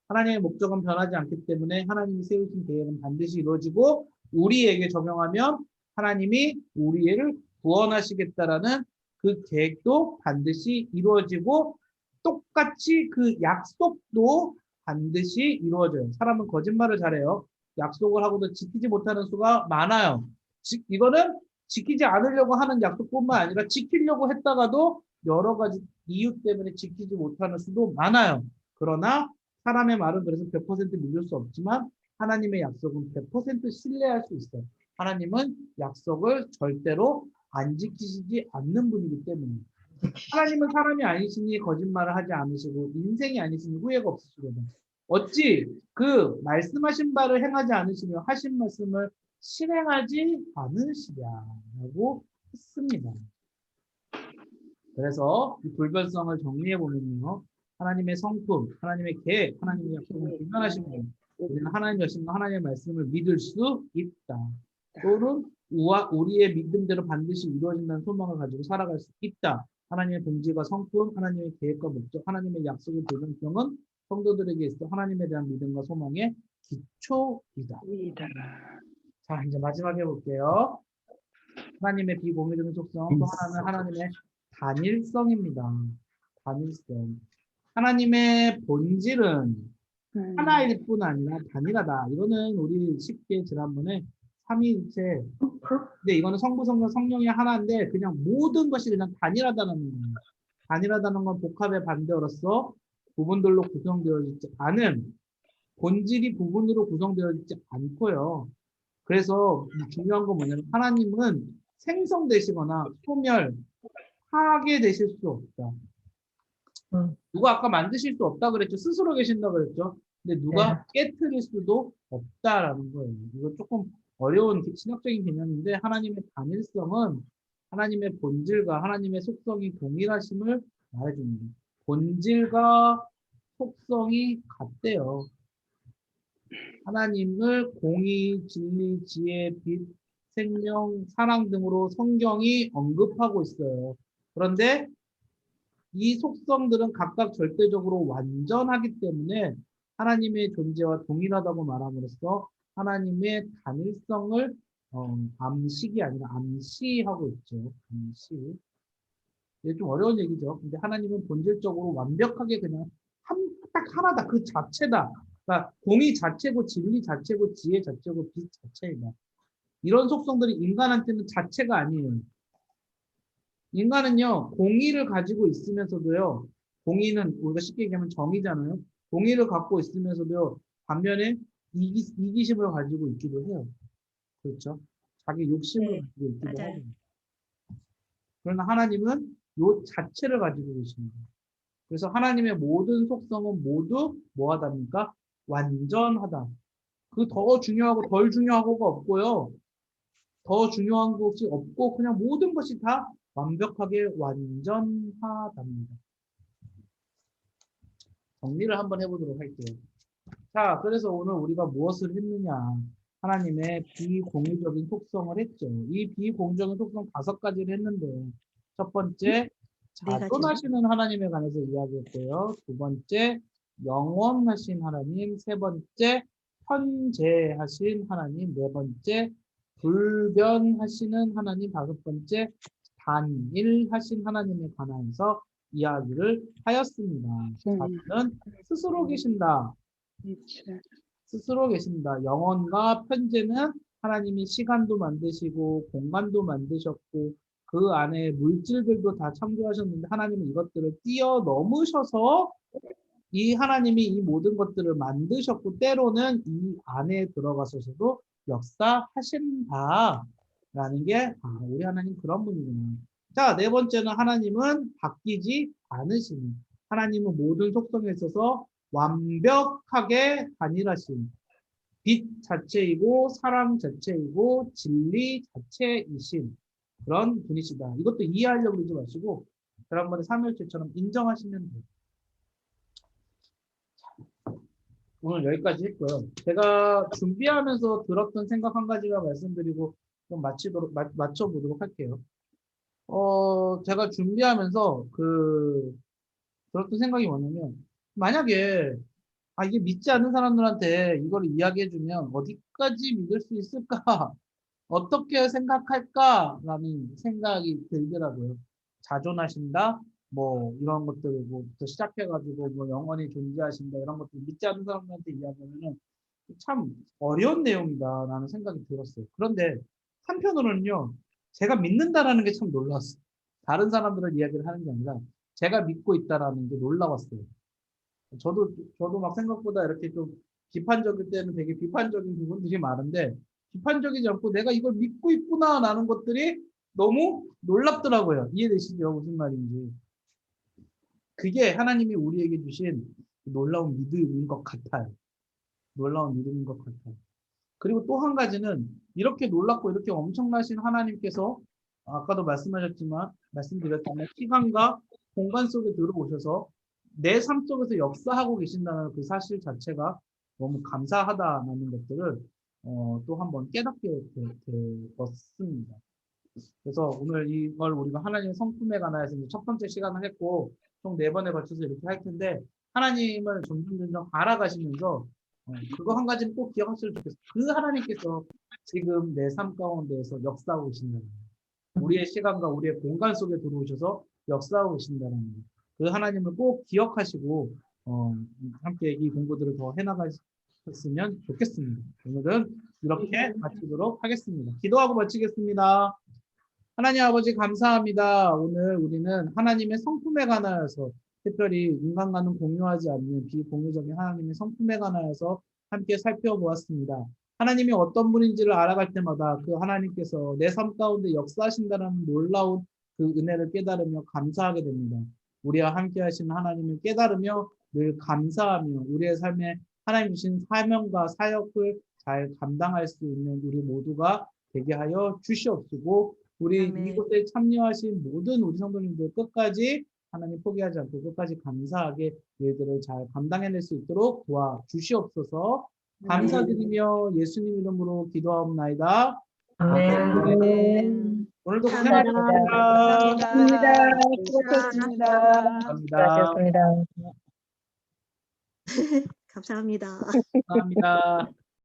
하나님의 목적은 변하지 않기 때문에 하나님이 세우신 계획은 반드시 이루어지고 우리에게 적용하면 하나님이 우리를 구원하시겠다라는 그 계획도 반드시 이루어지고 똑같이 그 약속도 반드시 이루어져요. 사람은 거짓말을 잘해요. 약속을 하고도 지키지 못하는 수가 많아요. 이거는 지키지 않으려고 하는 약속뿐만 아니라 지키려고 했다가도 여러 가지 이유 때문에 지키지 못하는 수도 많아요. 그러나 사람의 말은 그래서 100% 믿을 수 없지만 하나님의 약속은 100% 신뢰할 수 있어요. 하나님은 약속을 절대로 안 지키시지 않는 분이기 때문에 하나님은 사람이 아니시니 거짓말을 하지 않으시고 인생이 아니시니 후회가 없으시거든요. 어찌 그 말씀하신 바를 행하지 않으시며 하신 말씀을 실행하지 않으시랴라고 했습니다. 그래서 이 불변성을 정리해 보면요. 하나님의 성품, 하나님의 계획, 하나님의 약속을 불변하시고 우리는 하나님 여신과 하나님의 말씀을 믿을 수 있다. 또는 우리의 믿음대로 반드시 이루어진다는 소망을 가지고 살아갈 수 있다. 하나님의 본질과 성품, 하나님의 계획과 목적, 하나님의 약속의 불변성은 성도들에게 있어 하나님에 대한 믿음과 소망의 기초이다. 자, 이제 마지막 해볼게요. 하나님의 비공유적인 속성, 또 하나는 하나님의 단일성입니다. 단일성. 하나님의 본질은 하나일 뿐 아니라 단일하다. 이거는 우리 쉽게 지난번에 삼위일체. 근데 이거는 성부, 성령, 성령이 하나인데 그냥 모든 것이 그냥 단일하다는 거예요. 단일하다는 건 복합의 반대어로서 부분들로 구성되어 있지 않은, 본질이 부분으로 구성되어 있지 않고요. 그래서 중요한 건 뭐냐면 하나님은 생성되시거나 소멸, 파괴되실 수 없다. 누가 아까 만드실 수 없다 그랬죠. 스스로 계신다 그랬죠. 근데 누가 깨트릴 수도 없다라는 거예요. 이거 조금 어려운 신학적인 개념인데 하나님의 단일성은 하나님의 본질과 하나님의 속성이 동일하심을 말해줍니다. 본질과 속성이 같대요. 하나님을 공의, 진리, 지혜, 빛, 생명, 사랑 등으로 성경이 언급하고 있어요. 그런데 이 속성들은 각각 절대적으로 완전하기 때문에 하나님의 존재와 동일하다고 말함으로써 하나님의 단일성을 암식이 아니라 암시하고 있죠. 암시. 이게 좀 어려운 얘기죠. 근데 하나님은 본질적으로 완벽하게 그냥 딱 하나다. 그 자체다. 그러니까 공의 자체고 진리 자체고 지혜 자체고 빛 자체이다. 이런 속성들이 인간한테는 자체가 아니에요. 인간은요, 공의를 가지고 있으면서도요, 공의는 우리가 쉽게 얘기하면 정의잖아요. 공의를 갖고 있으면서도요, 반면에 이기심을 가지고 있기도 해요. 그렇죠? 자기 욕심을 가지고 있기도 하고. 그러나 하나님은 요 자체를 가지고 계십니다. 그래서 하나님의 모든 속성은 모두 뭐하답니까? 완전하다. 그 더 중요하고 덜 중요하고가 없고요. 더 중요한 것이 없고 그냥 모든 것이 다 완벽하게 완전하답니다. 정리를 한번 해보도록 할게요. 자, 그래서 오늘 우리가 무엇을 했느냐? 하나님의 비공유적인 속성을 했죠. 이 비공유적인 속성 5가지를 했는데 첫 번째, 자존하시는 하나님에 관해서 이야기했고요. 두 번째, 영원하신 하나님. 세 번째, 현재하신 하나님. 네 번째, 불변하시는 하나님. 다섯 번째, 단일하신 하나님에 관해서 이야기를 하였습니다. 자존은 스스로 계신다. 스스로 계신다. 영원과 편재는 하나님이 시간도 만드시고 공간도 만드셨고 그 안에 물질들도 다 창조하셨는데 하나님은 이것들을 뛰어넘으셔서 이 하나님이 이 모든 것들을 만드셨고 때로는 이 안에 들어가셔서도 역사하신다라는 게 우리 하나님 그런 분이구나. 자, 네 번째는 하나님은 바뀌지 않으시는, 하나님은 모든 속성에 있어서 완벽하게 단일하신 빛 자체이고 사랑 자체이고 진리 자체이신 그런 분이시다. 이것도 이해하려고 그러지 마시고 지난번에 삼일체처럼 인정하시면 돼요. 오늘 여기까지 했고요. 제가 준비하면서 들었던 생각 한 가지가 말씀드리고 좀 맞춰보도록 할게요. 제가 준비하면서 들었던 생각이 뭐냐면, 만약에, 이게 믿지 않는 사람들한테 이걸 이야기해주면 어디까지 믿을 수 있을까? 어떻게 생각할까라는 생각이 들더라고요. 자존하신다, 뭐 이런 것들 뭐부터 시작해가지고 뭐 영원히 존재하신다 이런 것들 믿지 않는 사람들한테 이야기하면은 참 어려운 내용이다라는 생각이 들었어요. 그런데 한편으로는요, 제가 믿는다라는 게 참 놀랐어요. 다른 사람들은 이야기를 하는 게 아니라 제가 믿고 있다라는 게 놀라웠어요. 저도 막 생각보다 이렇게 좀 비판적일 때는 되게 비판적인 부분들이 많은데 비판적이지 않고 내가 이걸 믿고 있구나라는 것들이 너무 놀랍더라고요. 이해되시죠? 무슨 말인지. 그게 하나님이 우리에게 주신 놀라운 믿음인 것 같아요. 놀라운 믿음인 것 같아요. 그리고 또 한 가지는 이렇게 놀랍고 이렇게 엄청나신 하나님께서 아까도 말씀드렸지만 시간과 공간 속에 들어오셔서 내 삶 속에서 역사하고 계신다는 그 사실 자체가 너무 감사하다는 것들을 또 한번 깨닫게 되었습니다. 그래서 오늘 이걸 우리가 하나님의 성품에 관해서 첫 번째 시간을 했고 총 4번에 걸쳐서 이렇게 할 텐데 하나님을 점점 알아가시면서 그거 한 가지는 꼭 기억하시면 좋겠어요. 그 하나님께서 지금 내 삶 가운데에서 역사하고 계신다는 거예요. 우리의 시간과 우리의 공간 속에 들어오셔서 역사하고 계신다는 거. 그 하나님을 꼭 기억하시고 함께 이 공부들을 더 해나가셨으면 좋겠습니다. 오늘은 이렇게 마치도록 하겠습니다. 기도하고 마치겠습니다. 하나님 아버지 감사합니다. 오늘 우리는 하나님의 성품에 관하여서 특별히 인간과는 공유하지 않는 비공유적인 하나님의 성품에 관하여서 함께 살펴보았습니다. 하나님이 어떤 분인지를 알아갈 때마다 그 하나님께서 내 삶 가운데 역사하신다는 놀라운 그 은혜를 깨달으며 감사하게 됩니다. 우리와 함께 하시는 하나님을 깨달으며 늘 감사하며 우리의 삶에 하나님 주신 사명과 사역을 잘 감당할 수 있는 우리 모두가 되게 하여 주시옵시고 우리 아멘. 이곳에 참여하신 모든 우리 성도님들 끝까지 하나님 포기하지 않고 끝까지 감사하게 일들을 잘 감당해낼 수 있도록 도와주시옵소서. 감사드리며 예수님 이름으로 기도하옵나이다. 아멘. 오늘도 감사합니다. 고생하셨습니다. 수고하셨습니다. 감사합니다. 수고하셨습니다. 감사합니다. 감사합니다.